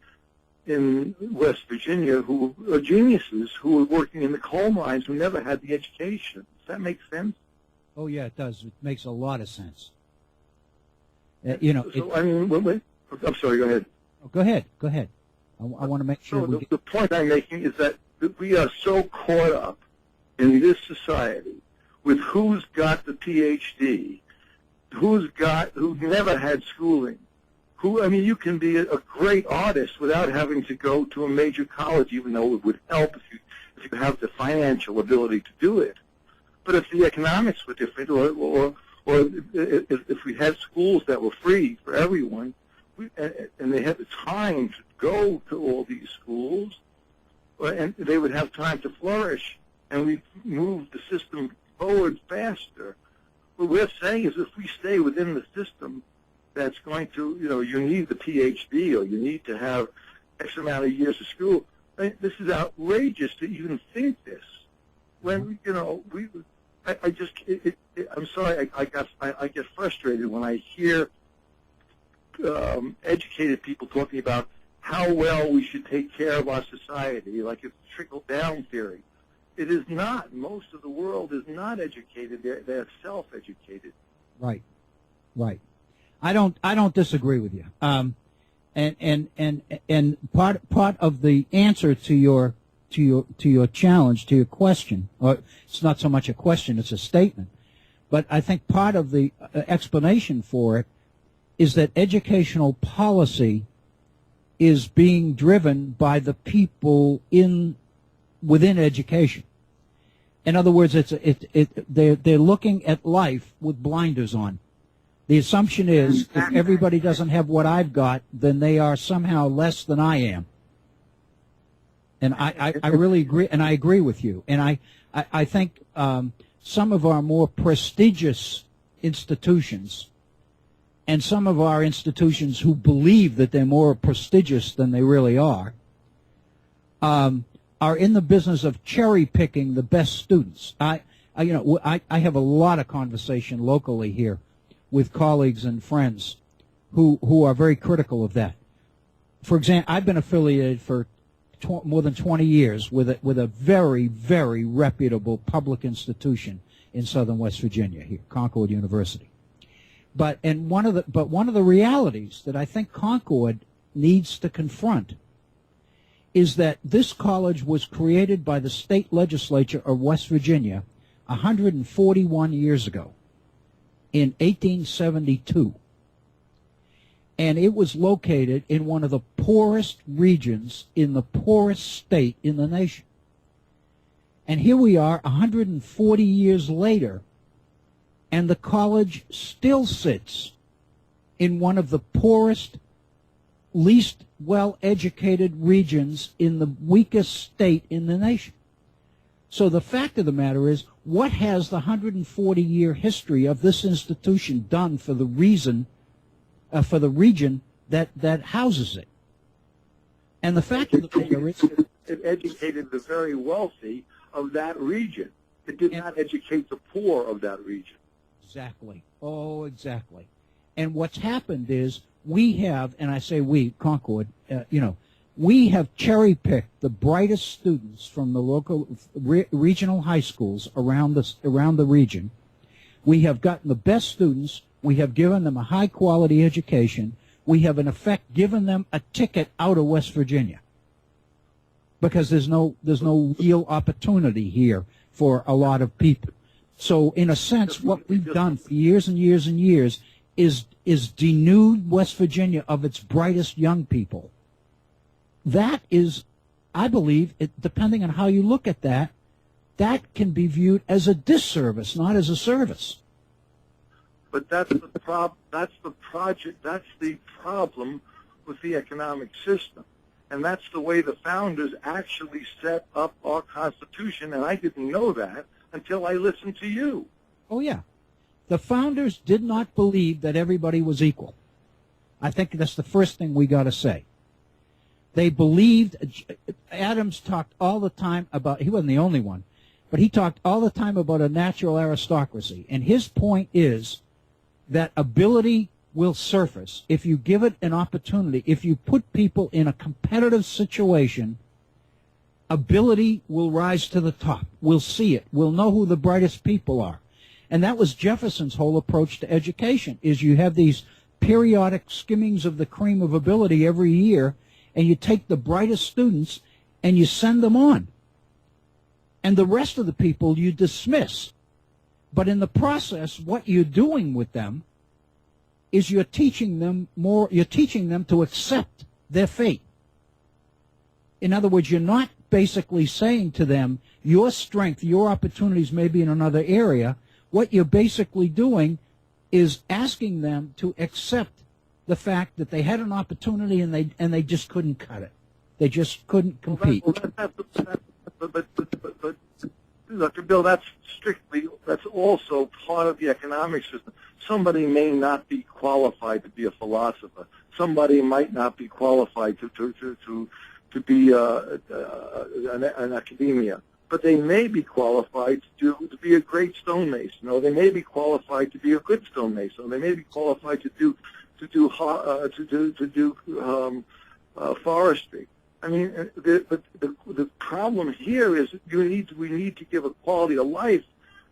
in West Virginia who are geniuses, who are working in the coal mines, who never had the education. Does that make sense? Oh, yeah, it does. It makes a lot of sense. I'm sorry, go ahead. Go ahead. I want to make sure So the point I'm making is that we are so caught up in this society with who's got the PhD, who never had schooling. You can be a great artist without having to go to a major college, even though it would help if you have the financial ability to do it. But if the economics were different, or if we had schools that were free for everyone, and they had the time to go to all these schools, and they would have time to flourish, and we move the system forward faster. What we're saying is if we stay within the system that's going to, you need the PhD or you need to have X amount of years of school, this is outrageous to even think this. When, I'm sorry, I get frustrated when I hear educated people talking about how well we should take care of our society, like it's trickle-down theory. It is not. Most of the world is not educated. They're self-educated. Right. I don't disagree with you. And part of the answer to your challenge, to your question, or it's not so much a question, it's a statement. But I think part of the explanation for it is that educational policy is being driven by the people within education. In other words, they're looking at life with blinders on. The assumption is if everybody doesn't have what I've got, then they are somehow less than I am. And I really agree, and I agree with you. And I think some of our more prestigious institutions and some of our institutions who believe that they're more prestigious than they really are in the business of cherry picking the best students. I have a lot of conversation locally here with colleagues and friends who are very critical of that. For example, I've been affiliated for more than 20 years with a very, very reputable public institution in southern West Virginia here, Concord University. But one of the realities that I think Concord needs to confront is that this college was created by the state legislature of West Virginia 141 years ago, in 1872. And it was located in one of the poorest regions in the poorest state in the nation. And here we are 140 years later, and the college still sits in one of the poorest, least well-educated regions in the weakest state in the nation. So the fact of the matter is, what has the 140-year history of this institution done for the region that houses it? And the fact of the matter is, it educated the very wealthy of that region. It did not educate the poor of that region. Exactly. Oh, exactly. And what's happened is we have, and I say we, Concord, we have cherry-picked the brightest students from the local regional high schools around the region. We have gotten the best students. We have given them a high-quality education. We have, in effect, given them a ticket out of West Virginia because there's no real opportunity here for a lot of people. So, in a sense, what we've done for years and years and years is denude West Virginia of its brightest young people. That is, I believe, depending on how you look at that, that can be viewed as a disservice, not as a service. But that's the problem. That's the problem with the economic system, and that's the way the founders actually set up our Constitution. And I didn't know that until I listened to you. Oh yeah, the founders did not believe that everybody was equal. I think that's the first thing we got to say. They believed. Adams talked all the time about. He wasn't the only one, but he talked all the time about a natural aristocracy, and his point is that ability will surface if you give it an opportunity. If you put people in a competitive situation, ability will rise to the top. We'll see it. We'll know who the brightest people are. And that was Jefferson's whole approach to education, is you have these periodic skimmings of the cream of ability every year, and you take the brightest students and you send them on. And the rest of the people you dismiss. But in the process, what you're doing with them is you're teaching them to accept their fate. In other words, you're not basically saying to them, your strength, your opportunities may be in another area. What you're basically doing is asking them to accept the fact that they had an opportunity and they just couldn't cut it. They just couldn't compete. But Dr. Bill, that's also part of the economic system. Somebody may not be qualified to be a philosopher. Somebody might not be qualified to be an academia, but they may be qualified to be a great stonemason, or they may be qualified to be a good stonemason, or they may be qualified to do forestry. I mean, the problem here is we need to give a quality of life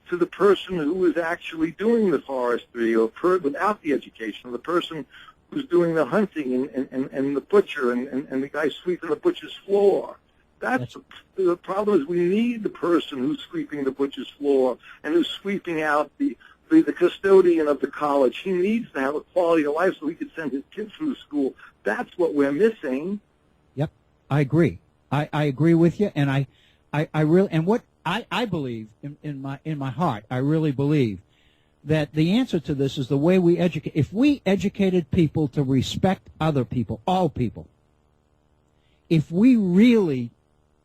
to the person who is actually doing the forestry, or without the education, or the person who's doing the hunting and the butcher and the guy sweeping the butcher's floor. That's the problem. Is we need the person who's sweeping the butcher's floor and who's sweeping out the custodian of the college. He needs to have a quality of life so he can send his kids through school. That's what we're missing. Yep, I agree. I agree with you, and I really, and what I believe in my heart, I really believe that the answer to this is the way we educate. If we educated people to respect other people, all people, if we really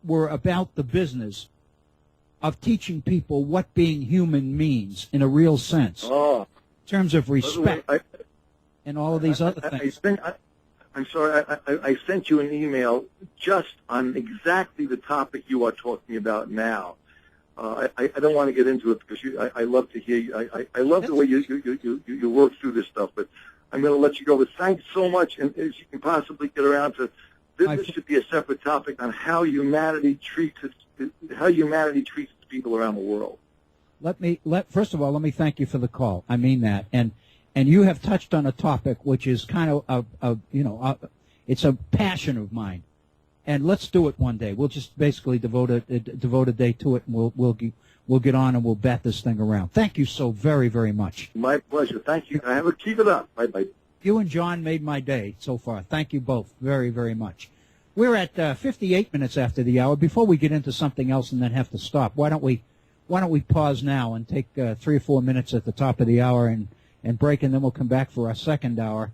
were about the business of teaching people what being human means in a real sense, in terms of respect and all of these other things. I'm sorry, I sent you an email just on exactly the topic you are talking about now. I don't want to get into it because I love to hear you. I love the way you work through this stuff, but I'm going to let you go. But thanks so much, and as you can possibly get around to this should be a separate topic on how humanity treats people around the world. First of all, let me thank you for the call. I mean that, and you have touched on a topic which is kind of it's a passion of mine. And let's do it one day. We'll just basically devote a day to it, and we'll get on and we'll bat this thing around. Thank you so very, very much. My pleasure. Thank you. Keep it up. Bye. You and John made my day so far. Thank you both very, very much. We're at 58 minutes after the hour. Before we get into something else and then have to stop, why don't we pause now and take 3 or 4 minutes at the top of the hour and break, and then we'll come back for our second hour.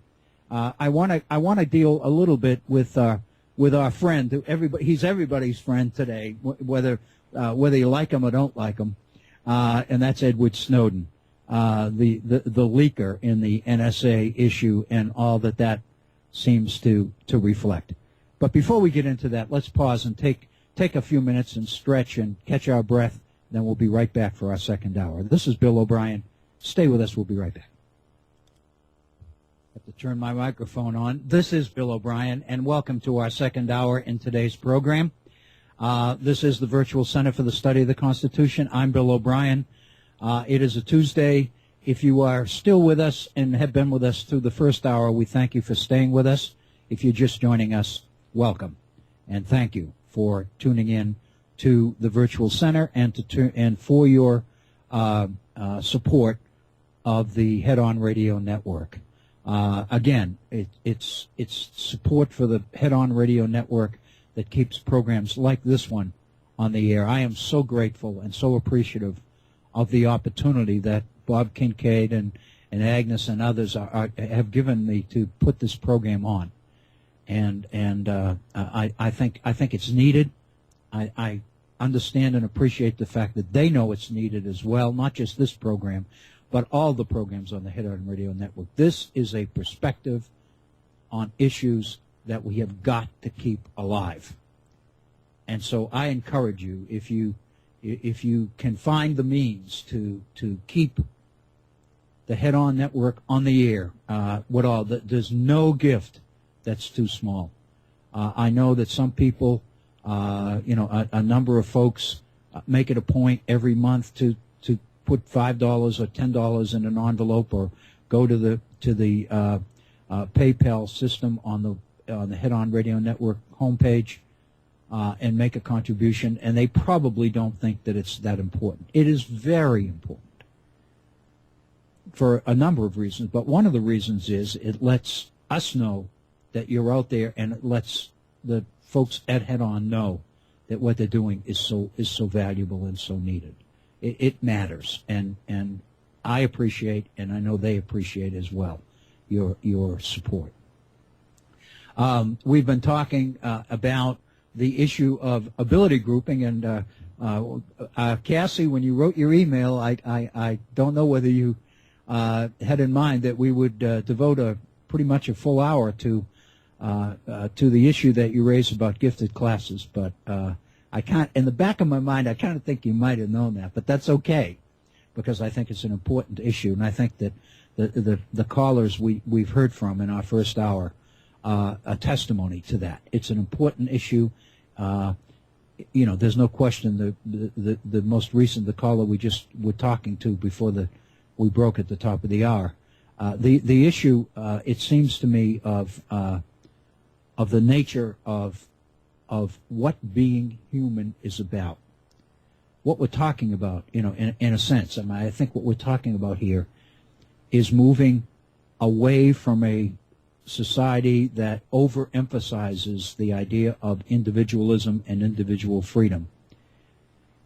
I want to deal a little bit with our friend, he's everybody's friend today, whether you like him or don't like him, and that's Edward Snowden, the leaker in the NSA issue and all that seems to reflect. But before we get into that, let's pause and take a few minutes and stretch and catch our breath. Then we'll be right back for our second hour. This is Bill O'Brien. Stay with us. We'll be right back. To turn my microphone on. This is Bill O'Brien, and welcome to our second hour in today's program. This is the Virtual Center for the Study of the Constitution. I'm Bill O'Brien. It is a Tuesday. If you are still with us and have been with us through the first hour, we thank you for staying with us. If you're just joining us, welcome, and thank you for tuning in to the Virtual Center and for your support of the Head On Radio Network. Again, it's support for the Head On Radio Network that keeps programs like this one on the air. I am so grateful and so appreciative of the opportunity that Bob Kincaid and Agnes and others have given me to put this program on, and I think it's needed. I understand and appreciate the fact that they know it's needed as well, not just this program, but all the programs on the Head On Radio Network. This is a perspective on issues that we have got to keep alive. And so I encourage you, if you can find the means to keep the Head On Network on the air, there's no gift that's too small. I know that some people, a number of folks make it a point every month to put $5 or $10 in an envelope, or go to the PayPal system on on the Head On Radio Network homepage and make a contribution, and they probably don't think that it's that important. It is very important for a number of reasons, but one of the reasons is it lets us know that you're out there, and it lets the folks at Head On know that what they're doing is so valuable and so needed. It matters, and I appreciate, and I know they appreciate as well, your support. We've been talking about the issue of ability grouping, and Cassie, when you wrote your email, I don't know whether you had in mind that we would devote pretty much a full hour to the issue that you raised about gifted classes, but I can't. In the back of my mind, I kind of think you might have known that, but that's okay, because I think it's an important issue, and I think that the callers we've heard from in our first hour a testimony to that. It's an important issue. There's no question. The most recent, the caller we just were talking to before we broke at the top of the hour. The issue, it seems to me, of the nature of what being human is about. What we're talking about, in a sense, I think what we're talking about here is moving away from a society that overemphasizes the idea of individualism and individual freedom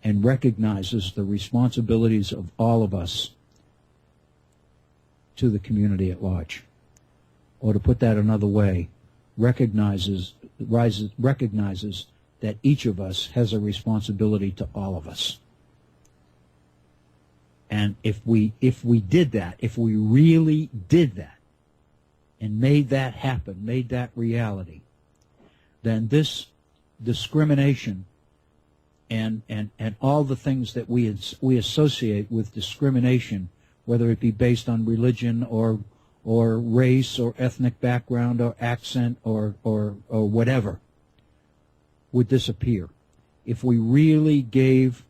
and recognizes the responsibilities of all of us to the community at large. Or to put that another way, recognizes that each of us has a responsibility to all of us. And if we did that, if we really did that, and made that happen, made that reality, then this discrimination and all the things that we associate with discrimination, whether it be based on religion or race or ethnic background or accent or whatever, would disappear. If we really gave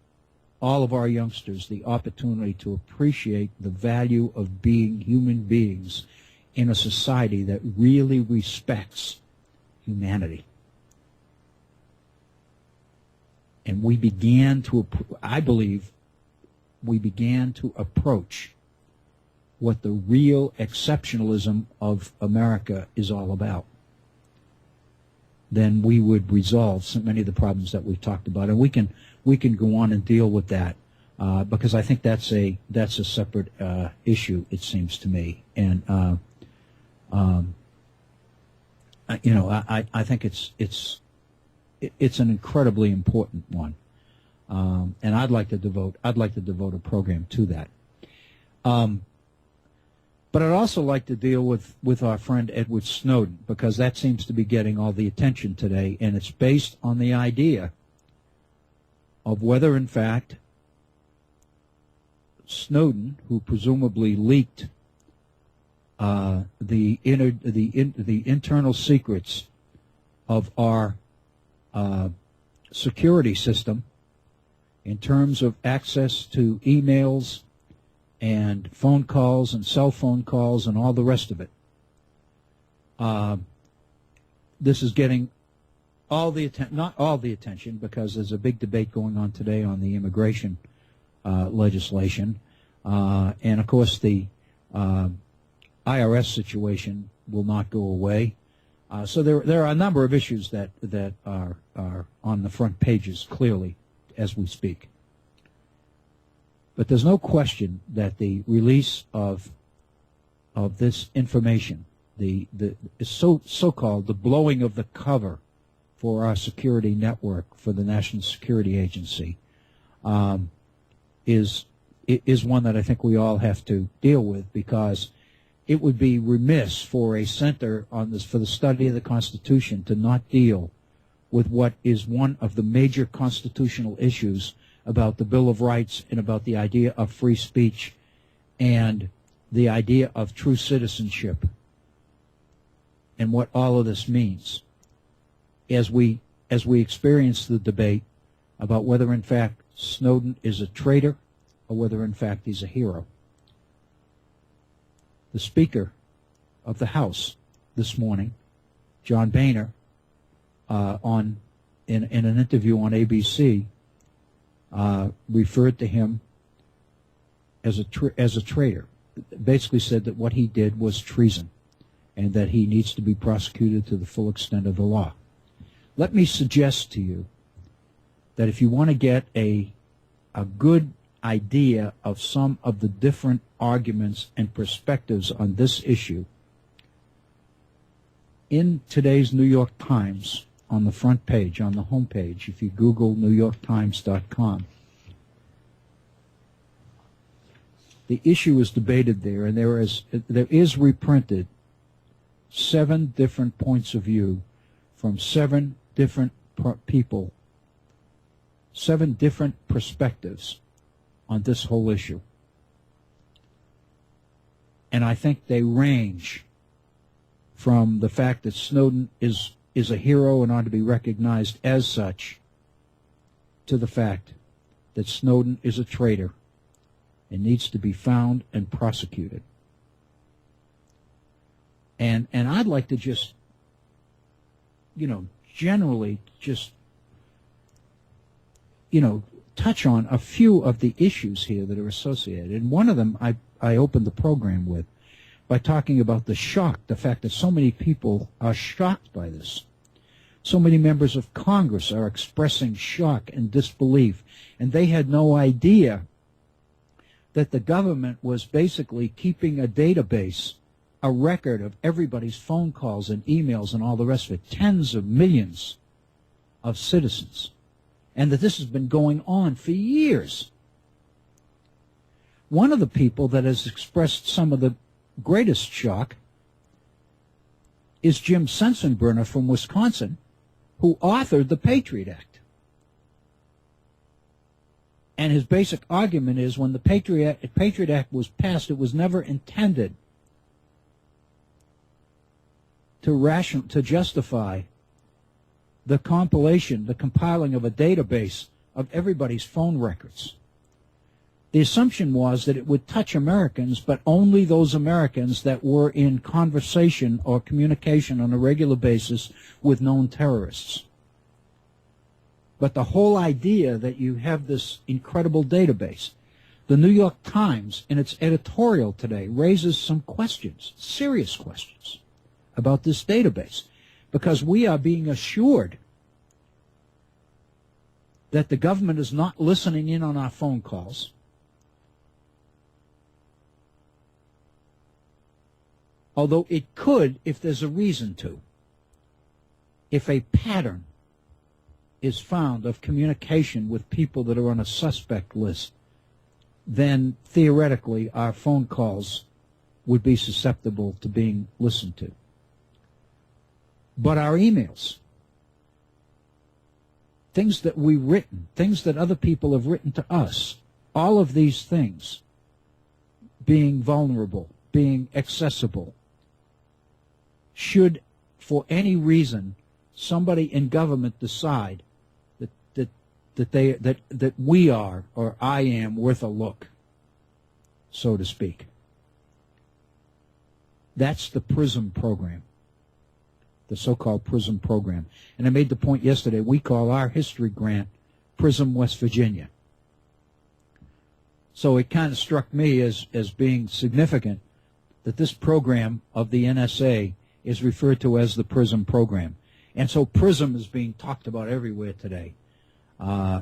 all of our youngsters the opportunity to appreciate the value of being human beings in a society that really respects humanity. And we began to, I believe, we began to approach what the real exceptionalism of America is all about. Then we would resolve so many of the problems that we've talked about, and we can go on and deal with that because I think that's a separate issue. It seems to me, and I think it's an incredibly important one, and I'd like to devote a program to that. But I'd also like to deal with our friend Edward Snowden, because that seems to be getting all the attention today, and it's based on the idea of whether, in fact, Snowden, who presumably leaked the internal secrets of our security system in terms of access to emails and phone calls and cell phone calls and all the rest of it. This is getting all the not all the attention, because there's a big debate going on today on the immigration legislation, and of course the IRS situation will not go away. So there are a number of issues that are on the front pages clearly as we speak. But there's no question that the release of this information, the so-called the blowing of the cover for our security network for the National Security Agency, is one that I think we all have to deal with, because it would be remiss for a center on this for the study of the Constitution to not deal with what is one of the major constitutional issues about the Bill of Rights and about the idea of free speech and the idea of true citizenship and what all of this means as we experience the debate about whether in fact Snowden is a traitor or whether in fact he's a hero. The Speaker of the House this morning John Boehner, in an interview on ABC, referred to him as a traitor. Basically said that what he did was treason, and that he needs to be prosecuted to the full extent of the law. Let me suggest to you that if you want to get a good idea of some of the different arguments and perspectives on this issue, in today's New York Times, on the front page, on the home page, if you Google NewYorkTimes.com, the issue is debated there, and there is reprinted 7 different points of view from 7 different people, 7 different perspectives on this whole issue. And I think they range from the fact that Snowden is a hero and ought to be recognized as such, to the fact that Snowden is a traitor and needs to be found and prosecuted. And I'd like to just, generally just, touch on a few of the issues here that are associated. And one of them I opened the program with by talking about the fact that so many people are shocked by this. So many members of Congress are expressing shock and disbelief, and they had no idea that the government was basically keeping a database, a record of everybody's phone calls and emails and all the rest of it, tens of millions of citizens, and that this has been going on for years. One of the people that has expressed some of the greatest shock is Jim Sensenbrenner from Wisconsin, who authored the Patriot Act. And his basic argument is when the Patriot Act was passed, it was never intended to justify the compiling of a database of everybody's phone records. The assumption was that it would touch Americans, but only those Americans that were in conversation or communication on a regular basis with known terrorists. But the whole idea that you have this incredible database, the New York Times, in its editorial today, raises some questions, serious questions, about this database, because we are being assured that the government is not listening in on our phone calls, although it could if there's a reason to. If a pattern is found of communication with people that are on a suspect list, then theoretically our phone calls would be susceptible to being listened to. But our emails, things that we've written, things that other people have written to us, all of these things being vulnerable, being accessible, should, for any reason, somebody in government decide that we are, or I am, worth a look, so to speak. That's the PRISM program, the so-called PRISM program. And I made the point yesterday, we call our history grant PRISM West Virginia. So it kind of struck me as being significant that this program of the NSA is referred to as the PRISM program. And so PRISM is being talked about everywhere today. I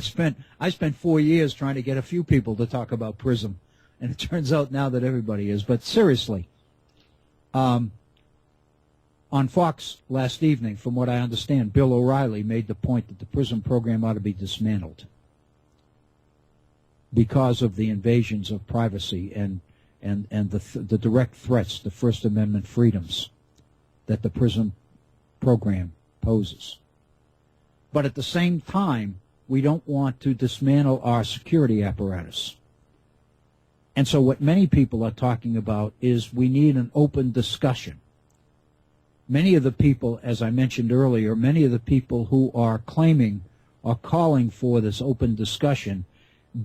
spent 4 years trying to get a few people to talk about PRISM, and it turns out now that everybody is. But seriously, on Fox last evening, from what I understand, Bill O'Reilly made the point that the PRISM program ought to be dismantled because of the invasions of privacy and the direct threats to First Amendment freedoms that the PRISM program poses. But at the same time, we don't want to dismantle our security apparatus. And so what many people are talking about is we need an open discussion. Many of the people, as I mentioned earlier, many of the people who are claiming or calling for this open discussion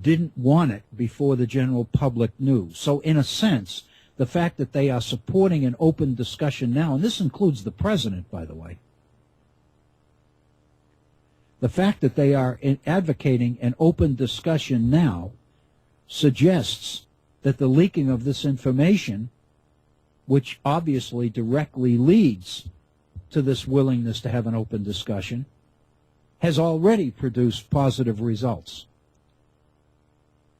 didn't want it before the general public knew. So in a sense, the fact that they are supporting an open discussion now, and this includes the president, by the way, the fact that they are advocating an open discussion now suggests that the leaking of this information, which obviously directly leads to this willingness to have an open discussion, has already produced positive results.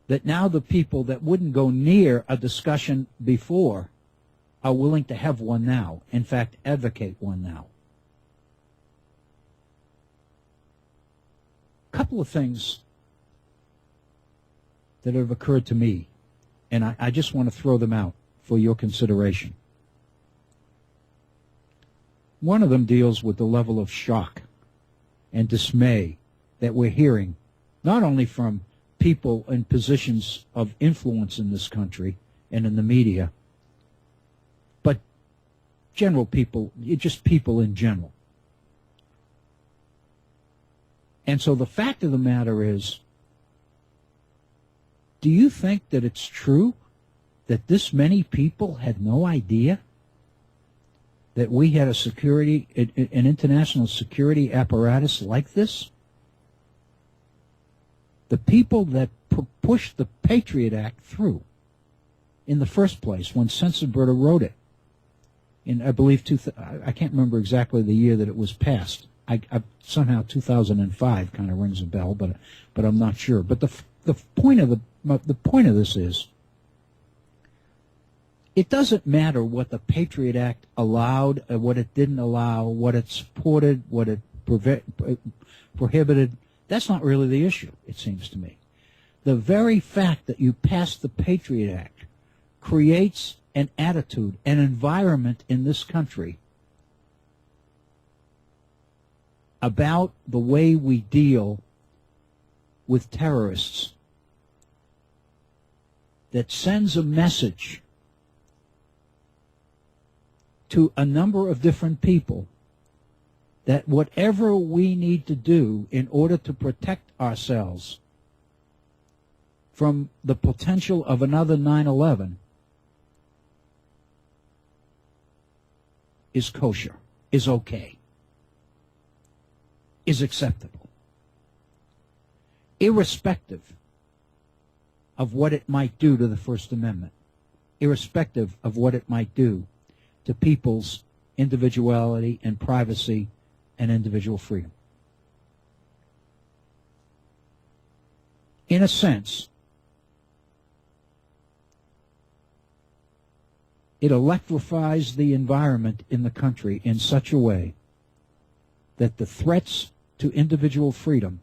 That now the people that wouldn't go near a discussion before are willing to have one now, in fact, advocate one now. A couple of things that have occurred to me, and I just want to throw them out for your consideration. One of them deals with the level of shock and dismay that we're hearing, not only from people in positions of influence in this country and in the media, but general people, just people in general. And so the fact of the matter is, do you think that it's true that this many people had no idea that we had an international security apparatus like this? The people that pushed the Patriot Act through in the first place when Sensenbrenner wrote it, in, I believe, I can't remember exactly the year that it was passed. Somehow 2005 kind of rings a bell, but I'm not sure. But the point of this is, it doesn't matter what the Patriot Act allowed, what it didn't allow, what it supported, what it prohibited. That's not really the issue, it seems to me. The very fact that you passed the Patriot Act creates an attitude, an environment in this country about the way we deal with terrorists that sends a message to a number of different people that whatever we need to do in order to protect ourselves from the potential of another 9/11 is kosher, is okay, is acceptable, irrespective of what it might do to the First Amendment, irrespective of what it might do to people's individuality and privacy and individual freedom. In a sense, it electrifies the environment in the country in such a way that the threats to individual freedom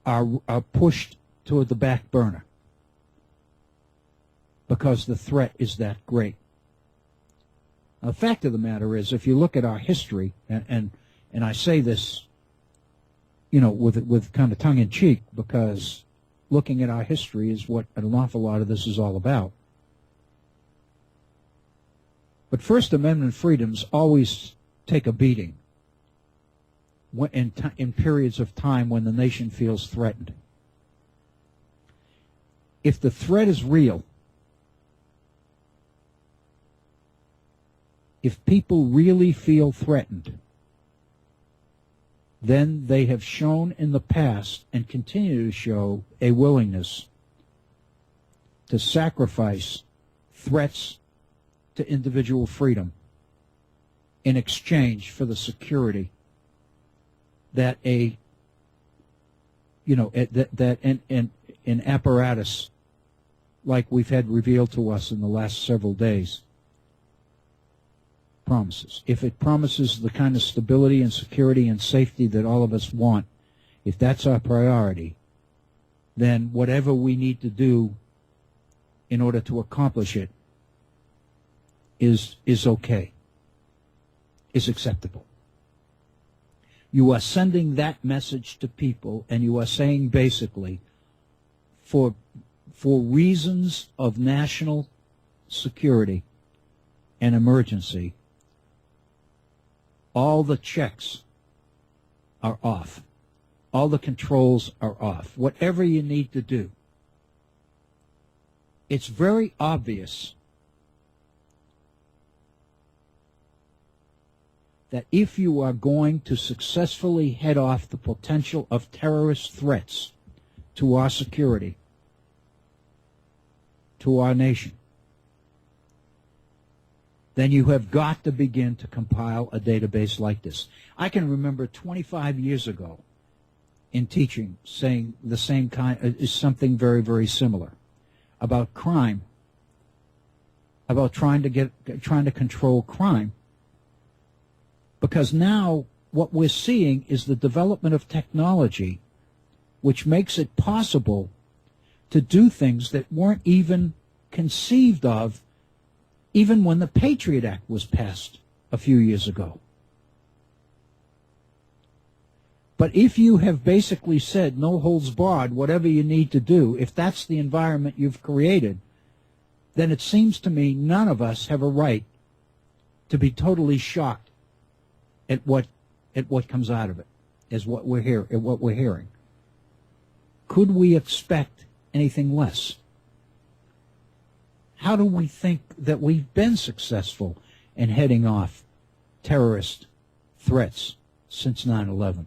are pushed toward the back burner because the threat is that great. Now, the fact of the matter is, if you look at our history, and I say this, with kind of tongue-in-cheek, because looking at our history is what an awful lot of this is all about. But First Amendment freedoms always take a beating in periods of time when the nation feels threatened. If the threat is real, if people really feel threatened, then they have shown in the past and continue to show a willingness to sacrifice threats to individual freedom in exchange for the security that an apparatus like we've had revealed to us in the last several days promises. If it promises the kind of stability and security and safety that all of us want, if that's our priority, then whatever we need to do in order to accomplish it is okay, is acceptable. You are sending that message to people, and you are saying basically, for reasons of national security and emergency, all the checks are off. All the controls are off. Whatever you need to do it's very obvious that if you are going to successfully head off the potential of terrorist threats to our security, to our nation, then you have got to begin to compile a database like this. I can remember 25 years ago in teaching saying the same kind, is something very, very similar about crime, about trying to control crime. Because now what we're seeing is the development of technology which makes it possible to do things that weren't even conceived of even when the Patriot Act was passed a few years ago. But if you have basically said no holds barred, whatever you need to do, if that's the environment you've created, then it seems to me none of us have a right to be totally shocked at what comes out of it, is what we're hearing. Could we expect anything less? How do we think that we've been successful in heading off terrorist threats since 9/11?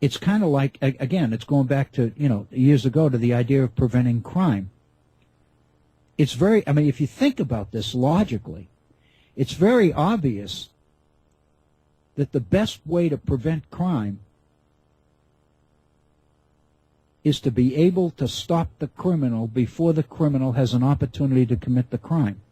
It's kind of like, again, it's going back to, years ago, to the idea of preventing crime. It's very, if you think about this logically, it's very obvious that the best way to prevent crime is to be able to stop the criminal before the criminal has an opportunity to commit the crime.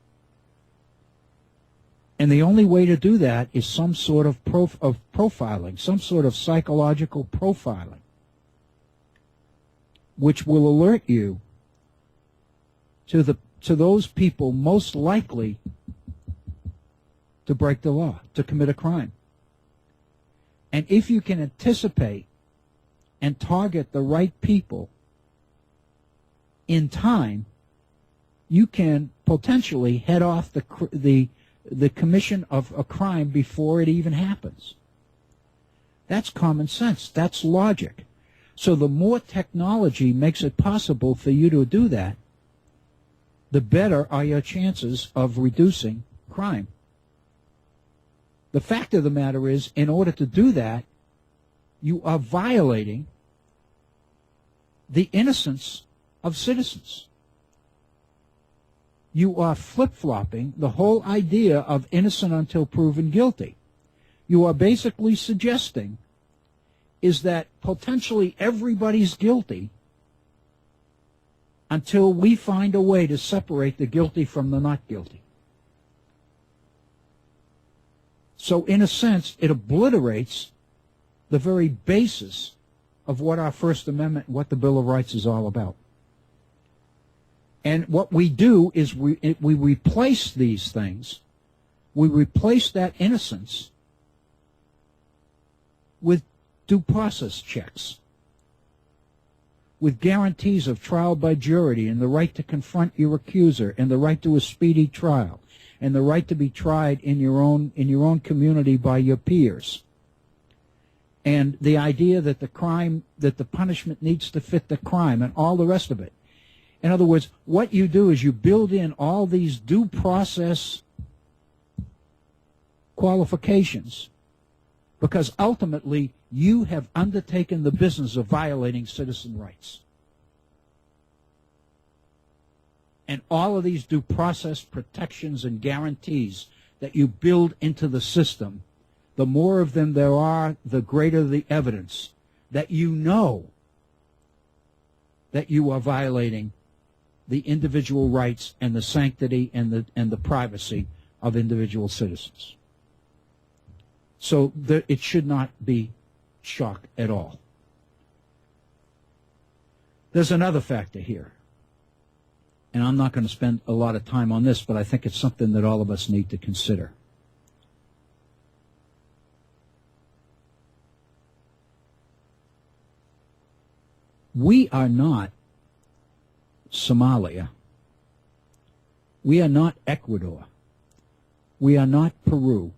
And the only way to do that is some sort of profiling, some sort of psychological profiling, which will alert you to those people most likely to break the law, to commit a crime. And if you can anticipate and target the right people in time, you can potentially head off the commission of a crime before it even happens. That's common sense. That's logic. So the more technology makes it possible for you to do that, the better are your chances of reducing crime. The fact of the matter is, in order to do that, you are violating the innocence of citizens. You are flip-flopping the whole idea of innocent until proven guilty. You are basically suggesting is that potentially everybody's guilty until we find a way to separate the guilty from the not guilty. So in a sense, it obliterates the very basis of what our First Amendment, what the Bill of Rights is all about. And what we do is we replace these things, we replace that innocence with due process checks, with guarantees of trial by jury and the right to confront your accuser and the right to a speedy trial and the right to be tried in your own community by your peers. And the idea that the punishment needs to fit the crime and all the rest of it. In other words, what you do is you build in all these due process qualifications because ultimately you have undertaken the business of violating citizen rights. And all of these due process protections and guarantees that you build into the system, the more of them there are, the greater the evidence that you know that you are violating the individual rights and the sanctity and the privacy of individual citizens. So it should not be shock at all. There's another factor here. And I'm not going to spend a lot of time on this, but I think it's something that all of us need to consider. We are not Somalia. We are not Ecuador. We are not Peru.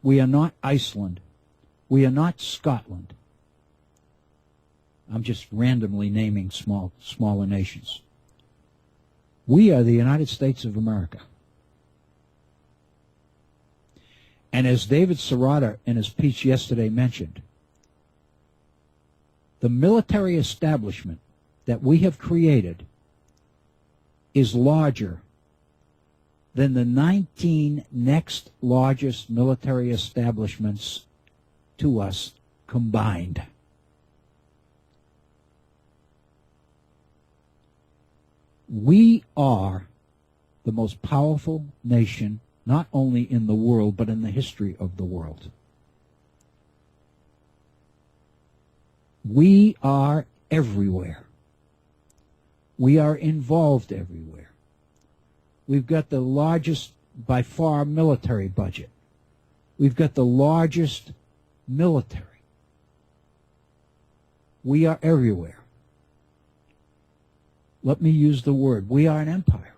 We are not Iceland. We are not Scotland. I'm just randomly naming smaller nations. We are the United States of America. And as David Serrata in his piece yesterday mentioned, the military establishment that we have created is larger than the 19 next largest military establishments to us combined. We are the most powerful nation, not only in the world, but in the history of the world. We are everywhere. We are involved everywhere. We've got the largest, by far, military budget. We've got the largest military. We are everywhere. Let me use the word. We are an empire.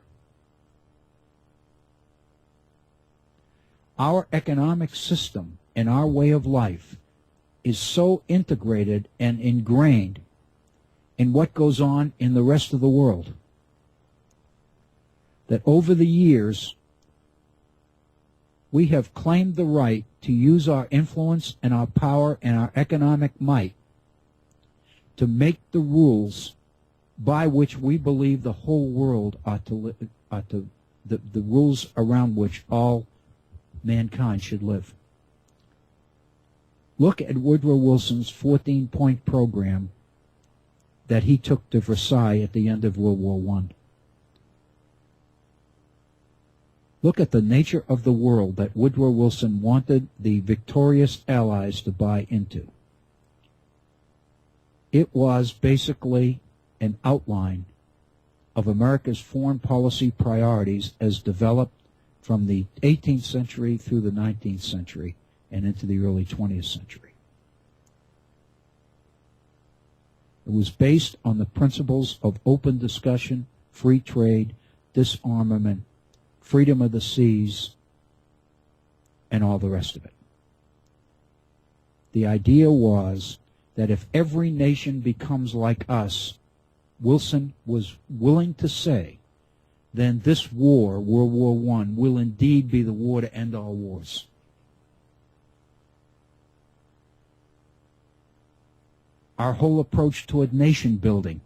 Our economic system and our way of life is so integrated and ingrained in what goes on in the rest of the world that over the years we have claimed the right to use our influence and our power and our economic might to make the rules by which we believe the whole world the rules around which all mankind should live. Look at Woodrow Wilson's 14-point program that he took to Versailles at the end of World War I. Look at the nature of the world that Woodrow Wilson wanted the victorious Allies to buy into. It was basically an outline of America's foreign policy priorities as developed from the 18th century through the 19th century and into the early 20th century. It was based on the principles of open discussion, free trade, disarmament, freedom of the seas, and all the rest of it. The idea was that if every nation becomes like us, Wilson was willing to say, then this war, World War I, will indeed be the war to end all wars. Our whole approach toward nation building,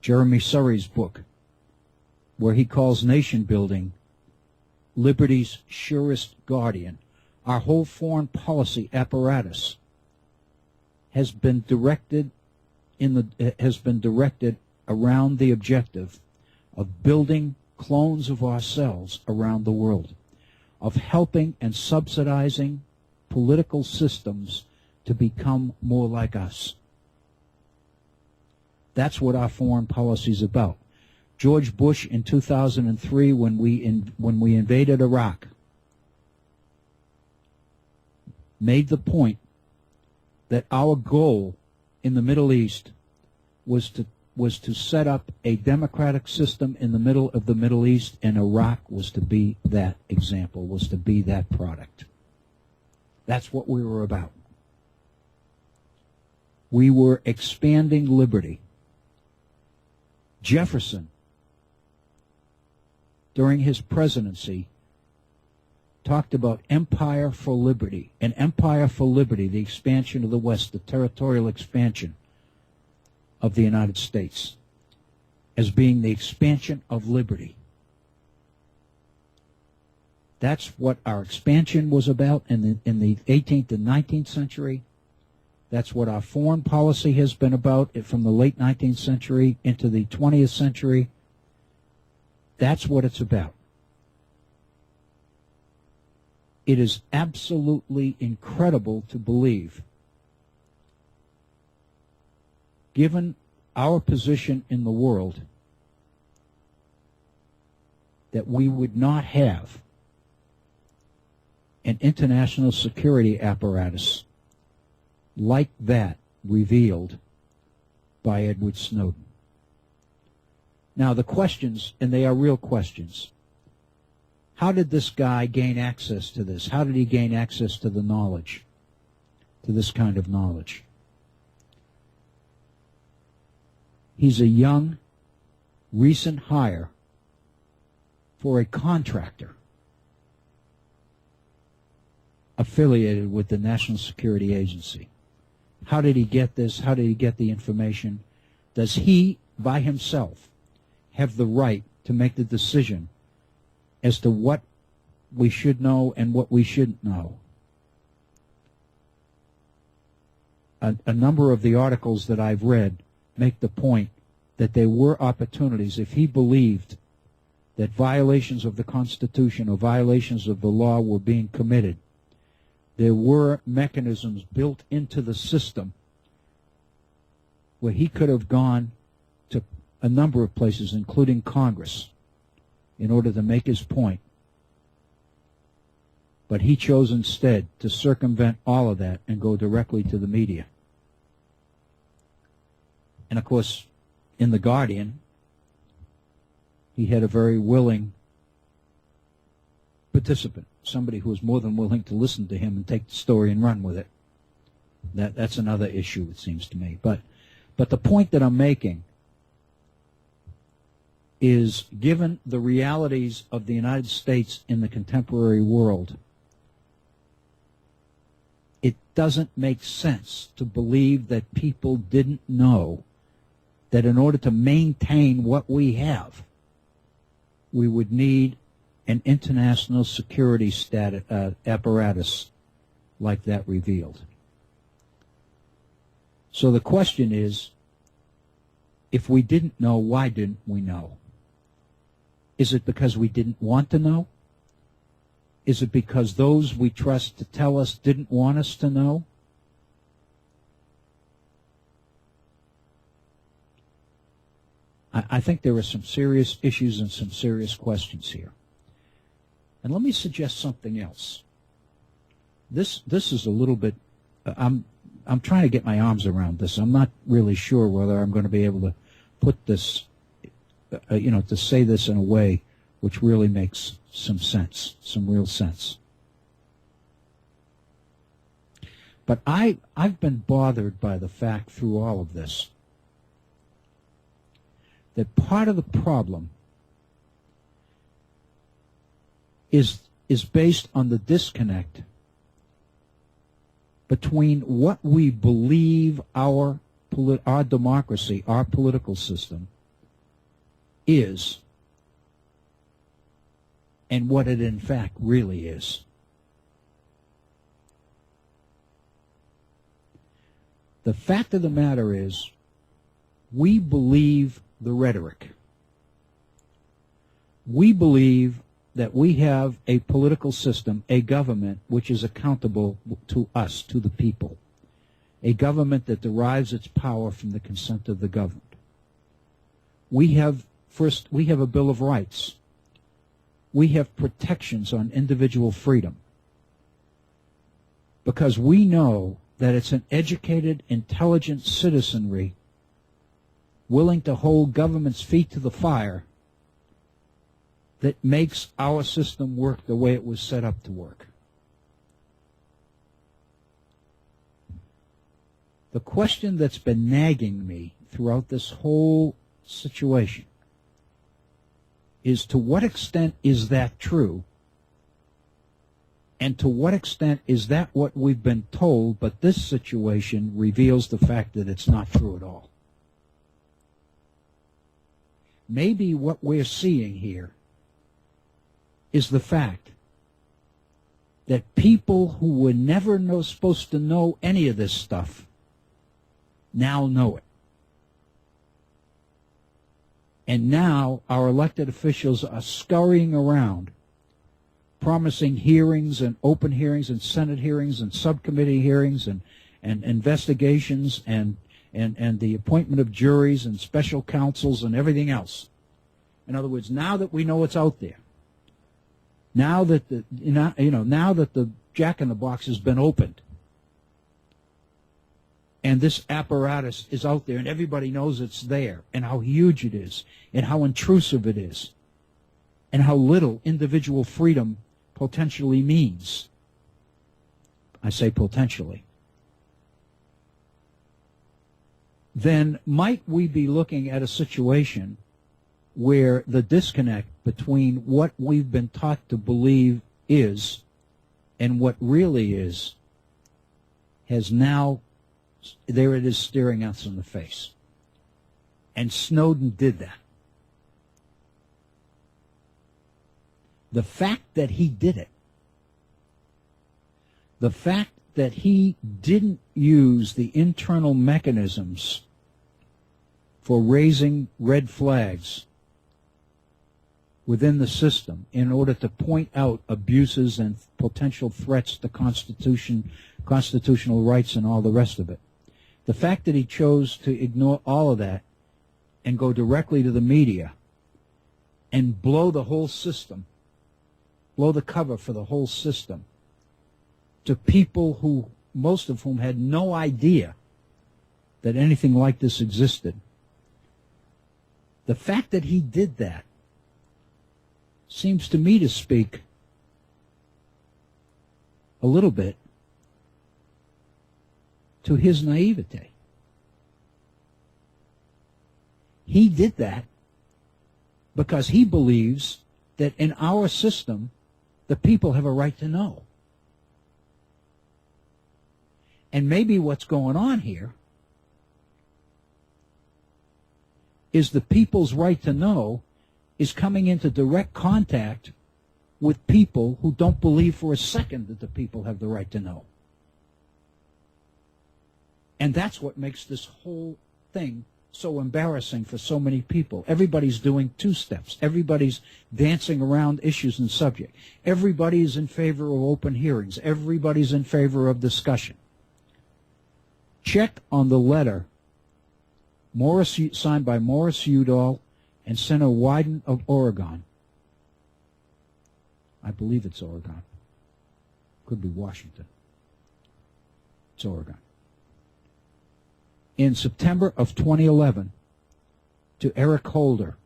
Jeremy Surrey's book, where he calls nation building liberty's surest guardian, our whole foreign policy apparatus has been directed around the objective of building clones of ourselves around the world, of helping and subsidizing political systems to become more like us. That's what our foreign policy is about. George Bush in 2003, when we invaded Iraq, made the point that our goal in the Middle East was to set up a democratic system in the middle of the Middle East, and Iraq was to be that example, was to be that product. That's what we were about. We were expanding liberty. Jefferson, during his presidency, talked about empire for liberty. An empire for liberty, the expansion of the West, the territorial expansion of the United States, as being the expansion of liberty. That's what our expansion was about in the 18th and 19th century. That's what our foreign policy has been about from the late 19th century into the 20th century. That's what it's about. It is absolutely incredible to believe, given our position in the world, that we would not have an international security apparatus like that revealed by Edward Snowden. Now the questions, and they are real questions. How did this guy gain access to this? How did he gain access to the knowledge, to this kind of knowledge? He's a young recent hire for a contractor affiliated with the National Security Agency. How did he get this? How did he get the information? Does he, by himself, have the right to make the decision as to what we should know and what we shouldn't know? A number of the articles that I've read make the point that there were opportunities, if he believed that violations of the Constitution or violations of the law were being committed, there were mechanisms built into the system where he could have gone to a number of places, including Congress, in order to make his point. But he chose instead to circumvent all of that and go directly to the media. And of course, in The Guardian, he had a very willing participant, somebody who was more than willing to listen to him and take the story and run with it. That's another issue, it seems to me. But the point that I'm making is, given the realities of the United States in the contemporary world, it doesn't make sense to believe that people didn't know that in order to maintain what we have, we would need an international security apparatus like that revealed. So the question is, if we didn't know, why didn't we know? Is it because we didn't want to know? Is it because those we trust to tell us didn't want us to know? I think there are some serious issues and some serious questions here. And let me suggest something else. This is a little bit, I'm trying to get my arms around this. I'm not really sure whether I'm going to be able to put this, to say this in a way which really makes some sense, some real sense. But I've been bothered by the fact through all of this that part of the problem is based on the disconnect between what we believe our democracy, our political system is, and what it in fact really is. The fact of the matter is, we believe the rhetoric. We believe that we have a political system, a government, which is accountable to us, to the people. A government that derives its power from the consent of the governed. We have a Bill of Rights. We have protections on individual freedom. Because we know that it's an educated, intelligent citizenry willing to hold government's feet to the fire that makes our system work the way it was set up to work. The question that's been nagging me throughout this whole situation is, to what extent is that true? And to what extent is that what we've been told, but this situation reveals the fact that it's not true at all? Maybe what we're seeing here is the fact that people who were never supposed to know any of this stuff now know it. And now our elected officials are scurrying around promising hearings and open hearings and Senate hearings and subcommittee hearings and investigations and the appointment of juries and special counsels and everything else. In other words, now that we know it's out there, now that the jack-in-the-box has been opened, and this apparatus is out there, and everybody knows it's there, and how huge it is, and how intrusive it is, and how little individual freedom potentially means. I say potentially. Then might we be looking at a situation where the disconnect between what we've been taught to believe is and what really is has now, there it is staring us in the face. And Snowden did that. The fact that he did it, the fact that he didn't use the internal mechanisms for raising red flags within the system in order to point out abuses and potential threats to constitutional rights and all the rest of it. The fact that he chose to ignore all of that and go directly to the media and blow the whole system, blow the cover for the whole system to people who, most of whom had no idea that anything like this existed. The fact that he did that seems to me to speak a little bit to his naivete. He did that because he believes that in our system, the people have a right to know. And maybe what's going on here is the people's right to know is coming into direct contact with people who don't believe for a second that the people have the right to know. And that's what makes this whole thing so embarrassing for so many people. Everybody's doing two steps. Everybody's dancing around issues and subject. Everybody's in favor of open hearings. Everybody's in favor of discussion. Check on the letter signed by Morris Udall and Senator Wyden of Oregon. I believe it's Oregon. Could be Washington. It's Oregon. In September of 2011 to Eric Holder,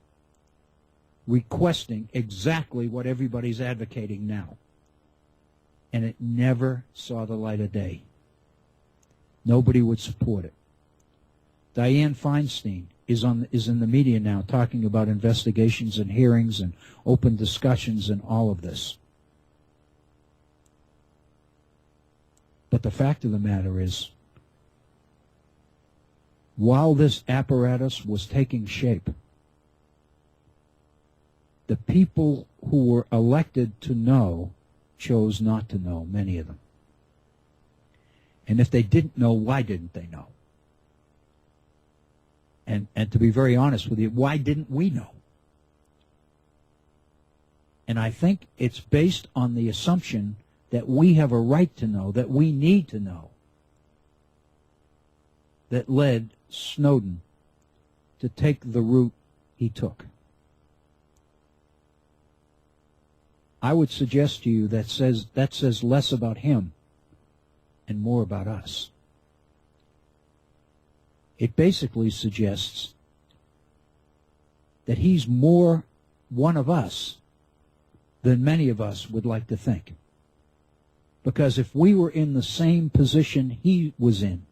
requesting exactly what everybody's advocating now. And it never saw the light of day. Nobody would support it. Dianne Feinstein is in the media now talking about investigations and hearings and open discussions and all of this. But the fact of the matter is, while this apparatus was taking shape, the people who were elected to know chose not to know, many of them. And if they didn't know, why didn't they know? And to be very honest with you, why didn't we know? And I think it's based on the assumption that we have a right to know, that we need to know, that led Snowden to take the route he took. I would suggest to you that says less about him and more about us. It basically suggests that he's more one of us than many of us would like to think. Because if we were in the same position he was in,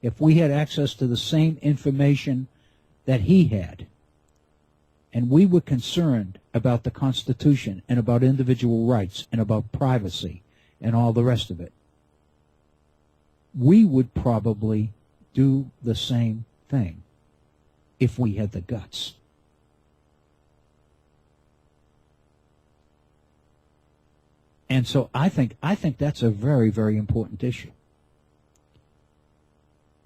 if we had access to the same information that he had, and we were concerned about the Constitution and about individual rights and about privacy and all the rest of it, we would probably do the same thing if we had the guts. And so I think that's a very, very important issue.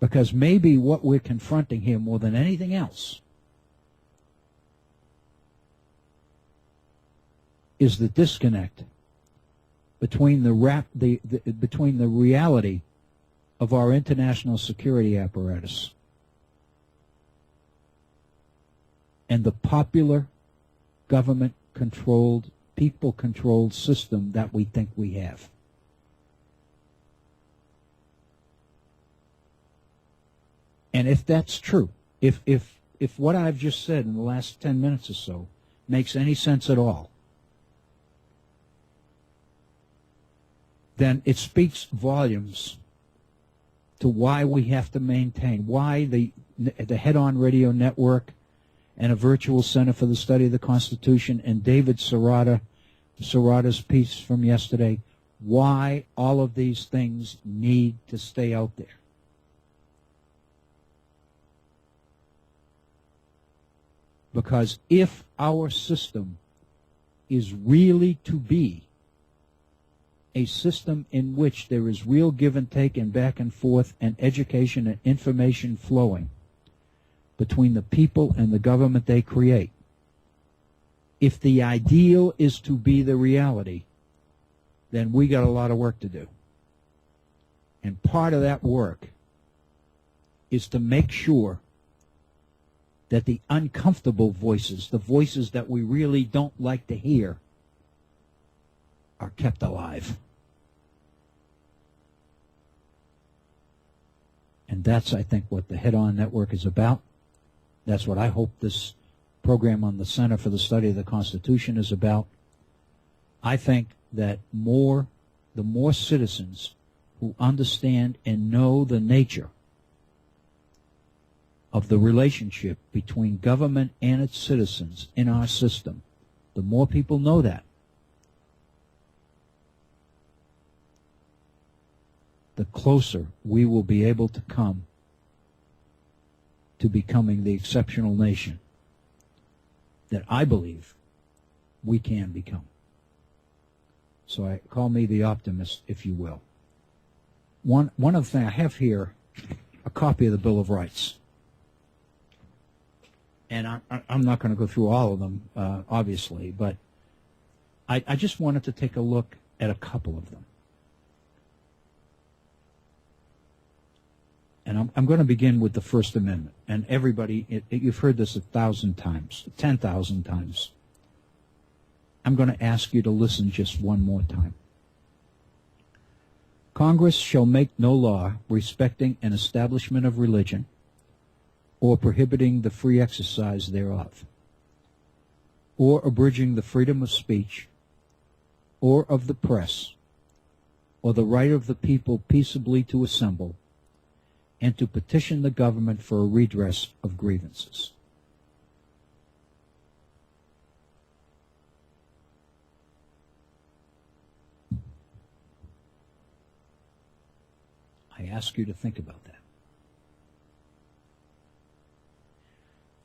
Because maybe what we're confronting here more than anything else is the disconnect between between the reality of our international security apparatus and the popular government-controlled, people-controlled system that we think we have. And if that's true, if what I've just said in the last 10 minutes or so makes any sense at all, then it speaks volumes to why we have to maintain, why the Head On Radio Network and a virtual Center for the Study of the Constitution, and David Serrata's piece from yesterday, why all of these things need to stay out there. Because if our system is really to be a system in which there is real give and take and back and forth and education and information flowing between the people and the government they create, if the ideal is to be the reality, then we got a lot of work to do. And part of that work is to make sure that the uncomfortable voices, the voices that we really don't like to hear, are kept alive. And that's, I think, what the Head On Network is about. That's what I hope this program on the Center for the Study of the Constitution is about. I think that the more citizens who understand and know the nature of the relationship between government and its citizens in our system, the more people know that, the closer we will be able to come to becoming the exceptional nation that I believe we can become. So call me the optimist, if you will. One of the things I have here, a copy of the Bill of Rights. And I'm not going to go through all of them, obviously, but I just wanted to take a look at a couple of them. And I'm going to begin with the First Amendment. And everybody, you've heard this 1,000 times, 10,000 times. I'm going to ask you to listen just one more time. Congress shall make no law respecting an establishment of religion or prohibiting the free exercise thereof, or abridging the freedom of speech, or of the press, or the right of the people peaceably to assemble, and to petition the government for a redress of grievances. I ask you to think about that.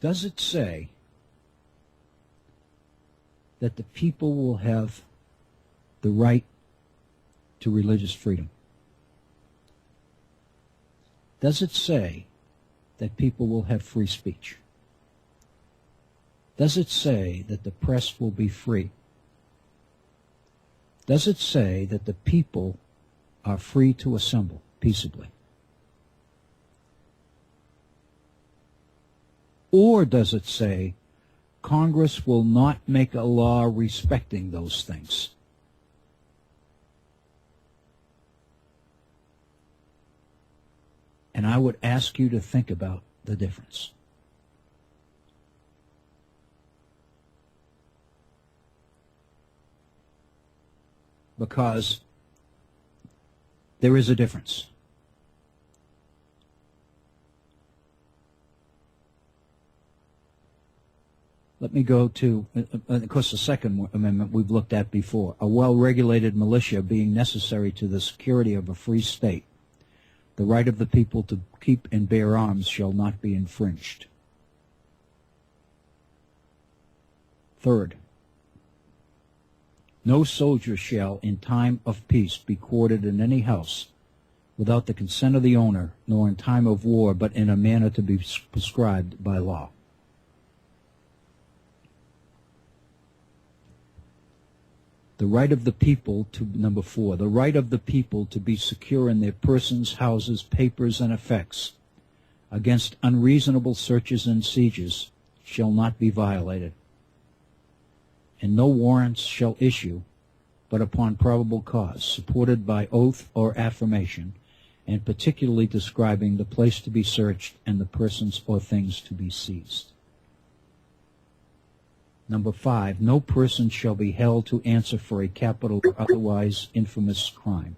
Does it say that the people will have the right to religious freedom? Does it say that people will have free speech? Does it say that the press will be free? Does it say that the people are free to assemble peaceably? Or does it say Congress will not make a law respecting those things? And I would ask you to think about the difference. Because there is a difference. Let me go to, of course, the Second Amendment we've looked at before. A well-regulated militia being necessary to the security of a free state. The right of the people to keep and bear arms shall not be infringed. Third, no soldier shall, in time of peace, be quartered in any house without the consent of the owner, nor in time of war, but in a manner to be prescribed by law. The right of the people to, number 4, the right of the people to be secure in their persons, houses, papers, and effects against unreasonable searches and sieges shall not be violated. And no warrants shall issue but upon probable cause, supported by oath or affirmation, and particularly describing the place to be searched and the persons or things to be seized. Number 5, no person shall be held to answer for a capital or otherwise infamous crime.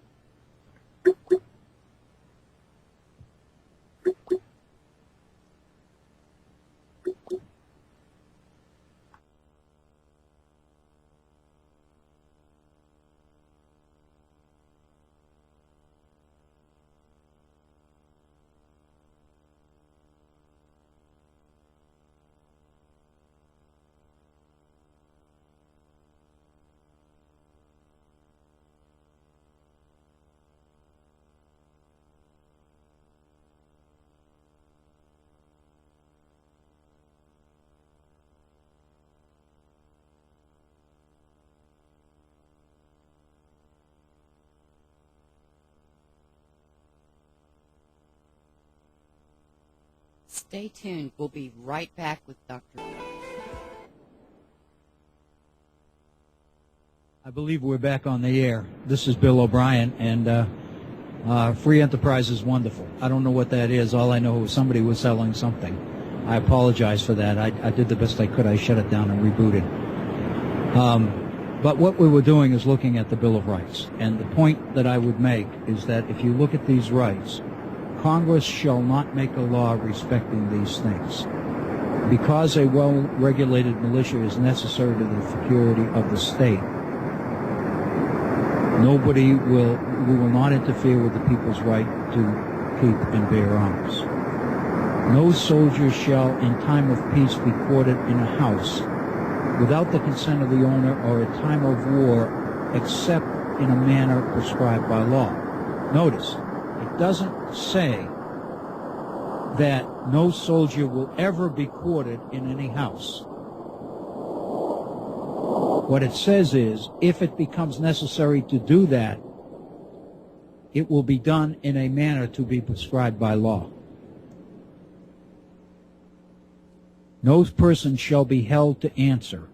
Stay tuned. We'll be right back with Dr. I believe we're back on the air. This is Bill O'Brien, and free enterprise is wonderful. I don't know what that is. All I know is somebody was selling something. I apologize for that. I did the best I could. I shut it down and rebooted. But what we were doing is looking at the Bill of Rights. And the point that I would make is that if you look at these rights, Congress shall not make a law respecting these things. Because a well-regulated militia is necessary to the security of the state, we will not interfere with the people's right to keep and bear arms. No soldier shall in time of peace be quartered in a house without the consent of the owner or at time of war except in a manner prescribed by law. Notice, it doesn't say that no soldier will ever be quartered in any house. What it says is, if it becomes necessary to do that, it will be done in a manner to be prescribed by law. No person shall be held to answer.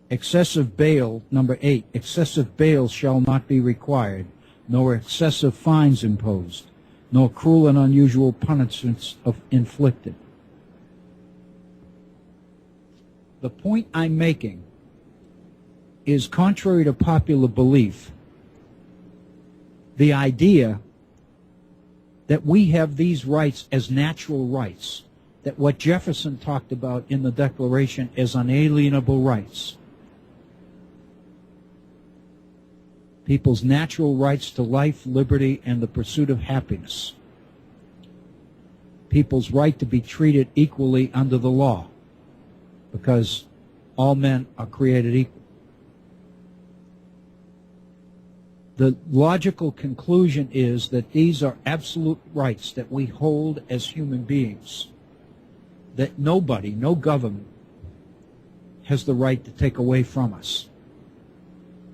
Excessive bail, number 8, excessive bail shall not be required, nor excessive fines imposed, nor cruel and unusual punishments inflicted. The point I'm making is, contrary to popular belief, the idea that we have these rights as natural rights, that what Jefferson talked about in the Declaration as unalienable rights, people's natural rights to life, liberty, and the pursuit of happiness, people's right to be treated equally under the law, because all men are created equal. The logical conclusion is that these are absolute rights that we hold as human beings, that nobody, no government, has the right to take away from us.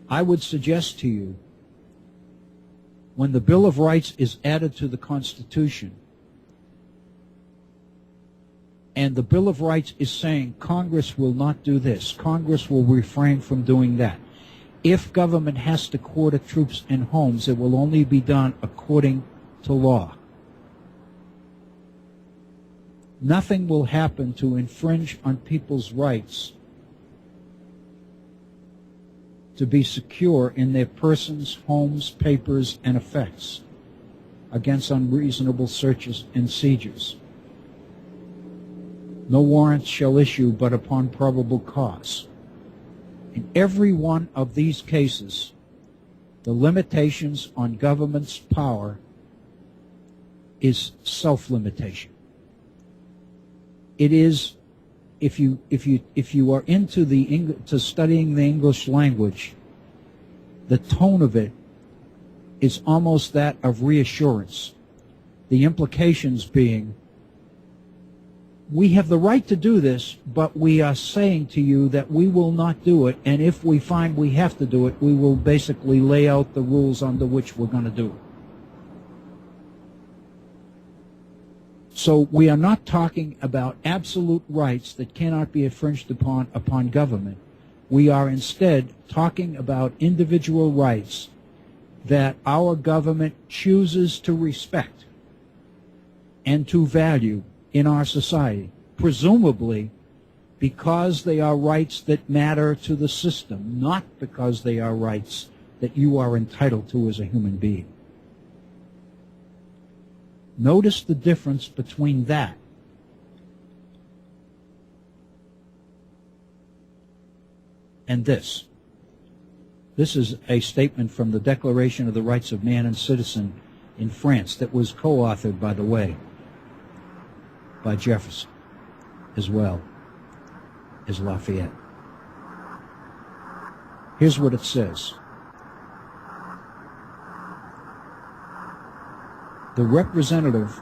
I would suggest to you, when the Bill of Rights is added to the Constitution, and the Bill of Rights is saying Congress will not do this, Congress will refrain from doing that. If government has to quarter troops in homes, it will only be done according to law. Nothing will happen to infringe on people's rights to be secure in their persons, homes, papers, and effects against unreasonable searches and seizures. No warrants shall issue but upon probable cause. In every one of these cases, the limitations on government's power is self-limitation. It is, if you are into studying the English language, the tone of it is almost that of reassurance. The implications being, we have the right to do this, but we are saying to you that we will not do it, and if we find we have to do it, we will basically lay out the rules under which we're going to do it. So we are not talking about absolute rights that cannot be infringed upon government. We are instead talking about individual rights that our government chooses to respect and to value in our society, presumably because they are rights that matter to the system, not because they are rights that you are entitled to as a human being. Notice the difference between that and this. This is a statement from the Declaration of the Rights of Man and Citizen in France that was co-authored, by the way, by Jefferson as well as Lafayette. Here's what it says. The representatives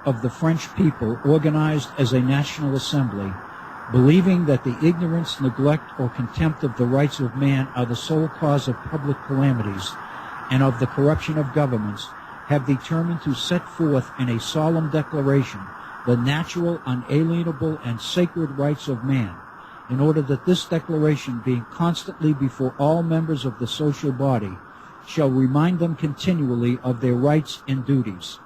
of the French people, organized as a national assembly, believing that the ignorance, neglect, or contempt of the rights of man are the sole cause of public calamities and of the corruption of governments, have determined to set forth in a solemn declaration the natural, unalienable, and sacred rights of man, in order that this declaration, being constantly before all members of the social body, shall remind them continually of their rights and duties,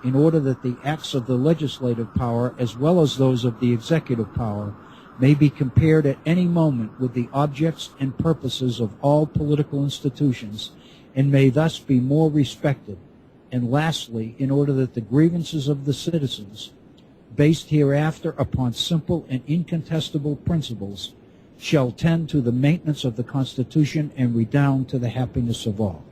in order that the acts of the legislative power, as well as those of the executive power, may be compared at any moment with the objects and purposes of all political institutions, and may thus be more respected. And lastly, in order that the grievances of the citizens, based hereafter upon simple and incontestable principles, shall tend to the maintenance of the Constitution and redound to the happiness of all.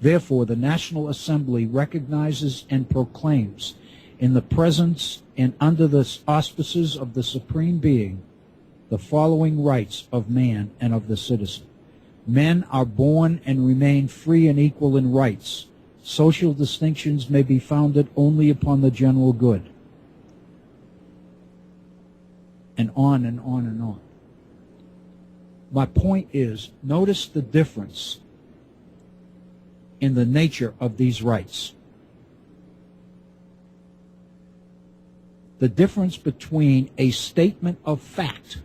Therefore, the National Assembly recognizes and proclaims, in the presence and under the auspices of the Supreme Being, the following rights of man and of the citizen. Men are born and remain free and equal in rights. Social distinctions may be founded only upon the general good. And on and on and on. My point is, notice the difference in the nature of these rights. The difference between a statement of fact,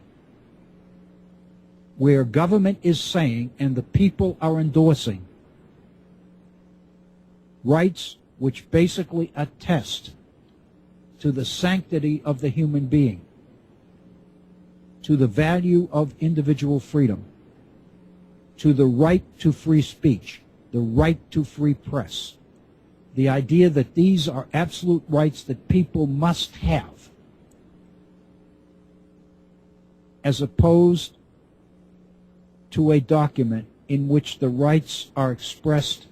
where government is saying and the people are endorsing, rights which basically attest to the sanctity of the human being, to the value of individual freedom, to the right to free speech, the right to free press, the idea that these are absolute rights that people must have, as opposed to a document in which the rights are expressed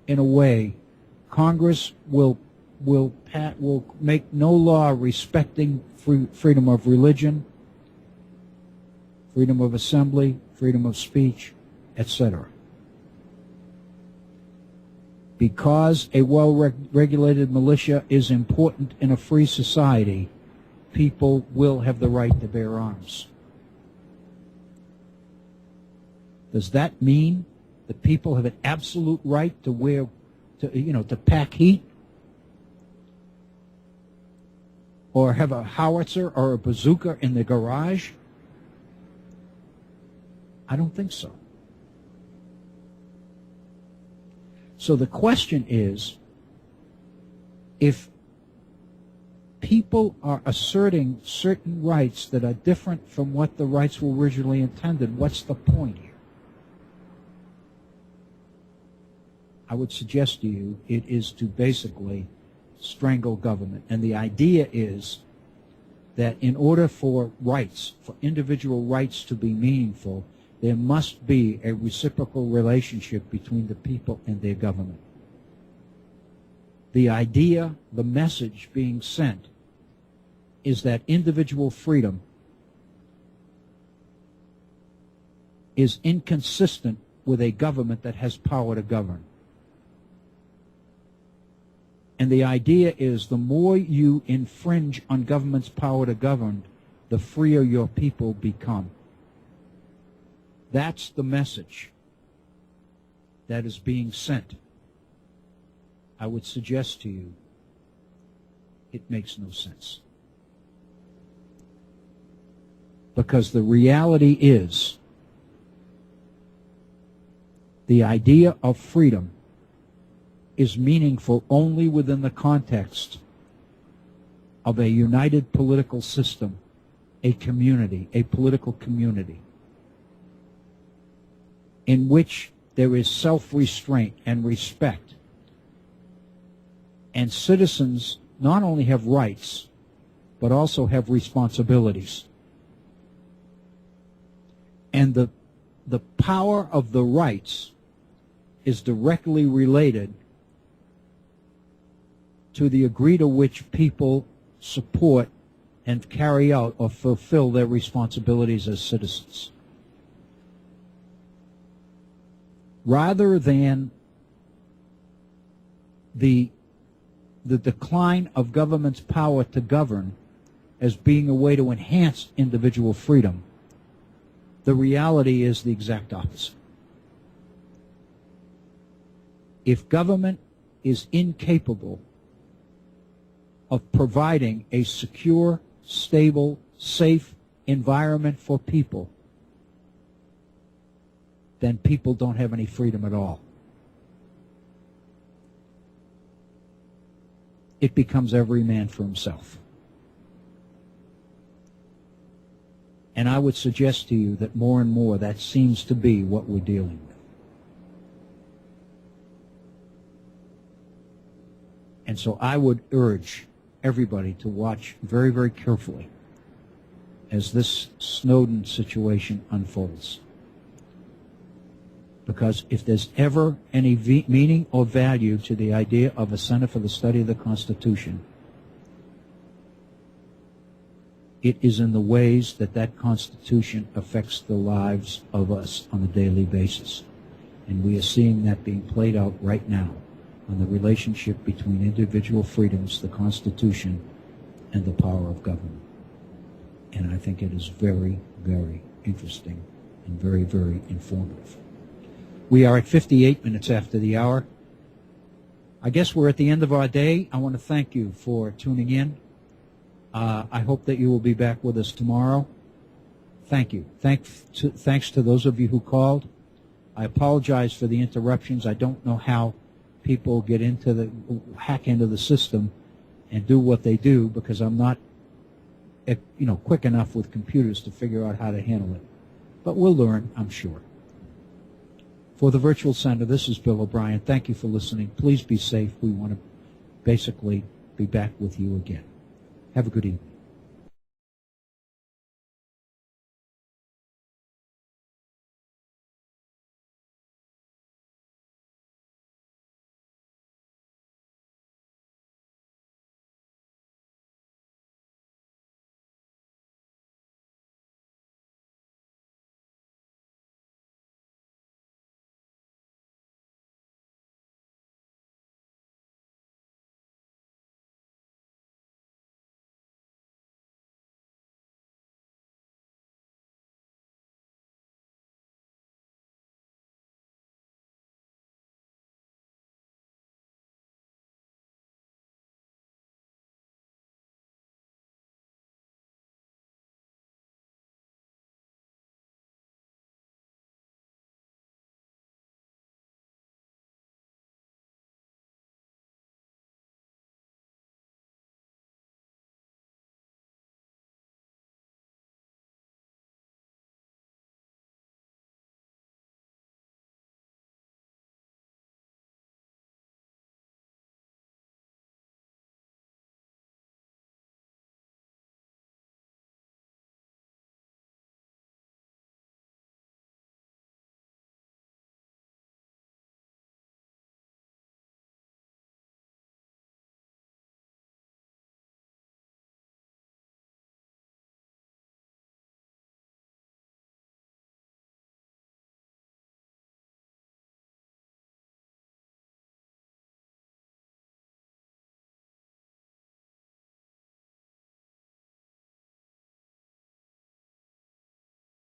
in a way Congress will make no law respecting freedom of religion, freedom of assembly, freedom of speech, etc. Because a well-regulated militia is important in a free society, people will have the right to bear arms. Does that mean that people have an absolute right to wear, to pack heat, or have a howitzer or a bazooka in the garage? I don't think so. So the question is, if people are asserting certain rights that are different from what the rights were originally intended, what's the point here? I would suggest to you it is to basically strangle government. And the idea is that in order for rights, for individual rights to be meaningful, there must be a reciprocal relationship between the people and their government. The idea, the message being sent, is that individual freedom is inconsistent with a government that has power to govern. And the idea is the more you infringe on government's power to govern, the freer your people become. That's the message that is being sent. I would suggest to you it makes no sense. Because the reality is the idea of freedom is meaningful only within the context of a united political system, a community, a political community, in which there is self-restraint and respect. And citizens not only have rights, but also have responsibilities. And the power of the rights is directly related to the degree to which people support and carry out or fulfill their responsibilities as citizens. Rather than the decline of government's power to govern as being a way to enhance individual freedom, the reality is the exact opposite. If government is incapable of providing a secure, stable, safe environment for people, then people don't have any freedom at all. It becomes every man for himself. And I would suggest to you that more and more that seems to be what we're dealing with. And so I would urge everybody to watch very, very carefully as this Snowden situation unfolds. Because if there's ever any meaning or value to the idea of a Center for the Study of the Constitution, it is in the ways that that Constitution affects the lives of us on a daily basis. And we are seeing that being played out right now on the relationship between individual freedoms, the Constitution, and the power of government. And I think it is very, very interesting and very, very informative. We are at 58 minutes after the hour. I guess we're at the end of our day. I want to thank you for tuning in. I hope that you will be back with us tomorrow. Thank you. Thanks to those of you who called. I apologize for the interruptions. I don't know how people get into the hack into the system and do what they do, because I'm not, quick enough with computers to figure out how to handle it. But we'll learn, I'm sure. For the Virtual Center, this is Bill O'Brien. Thank you for listening. Please be safe. We want to basically be back with you again. Have a good evening.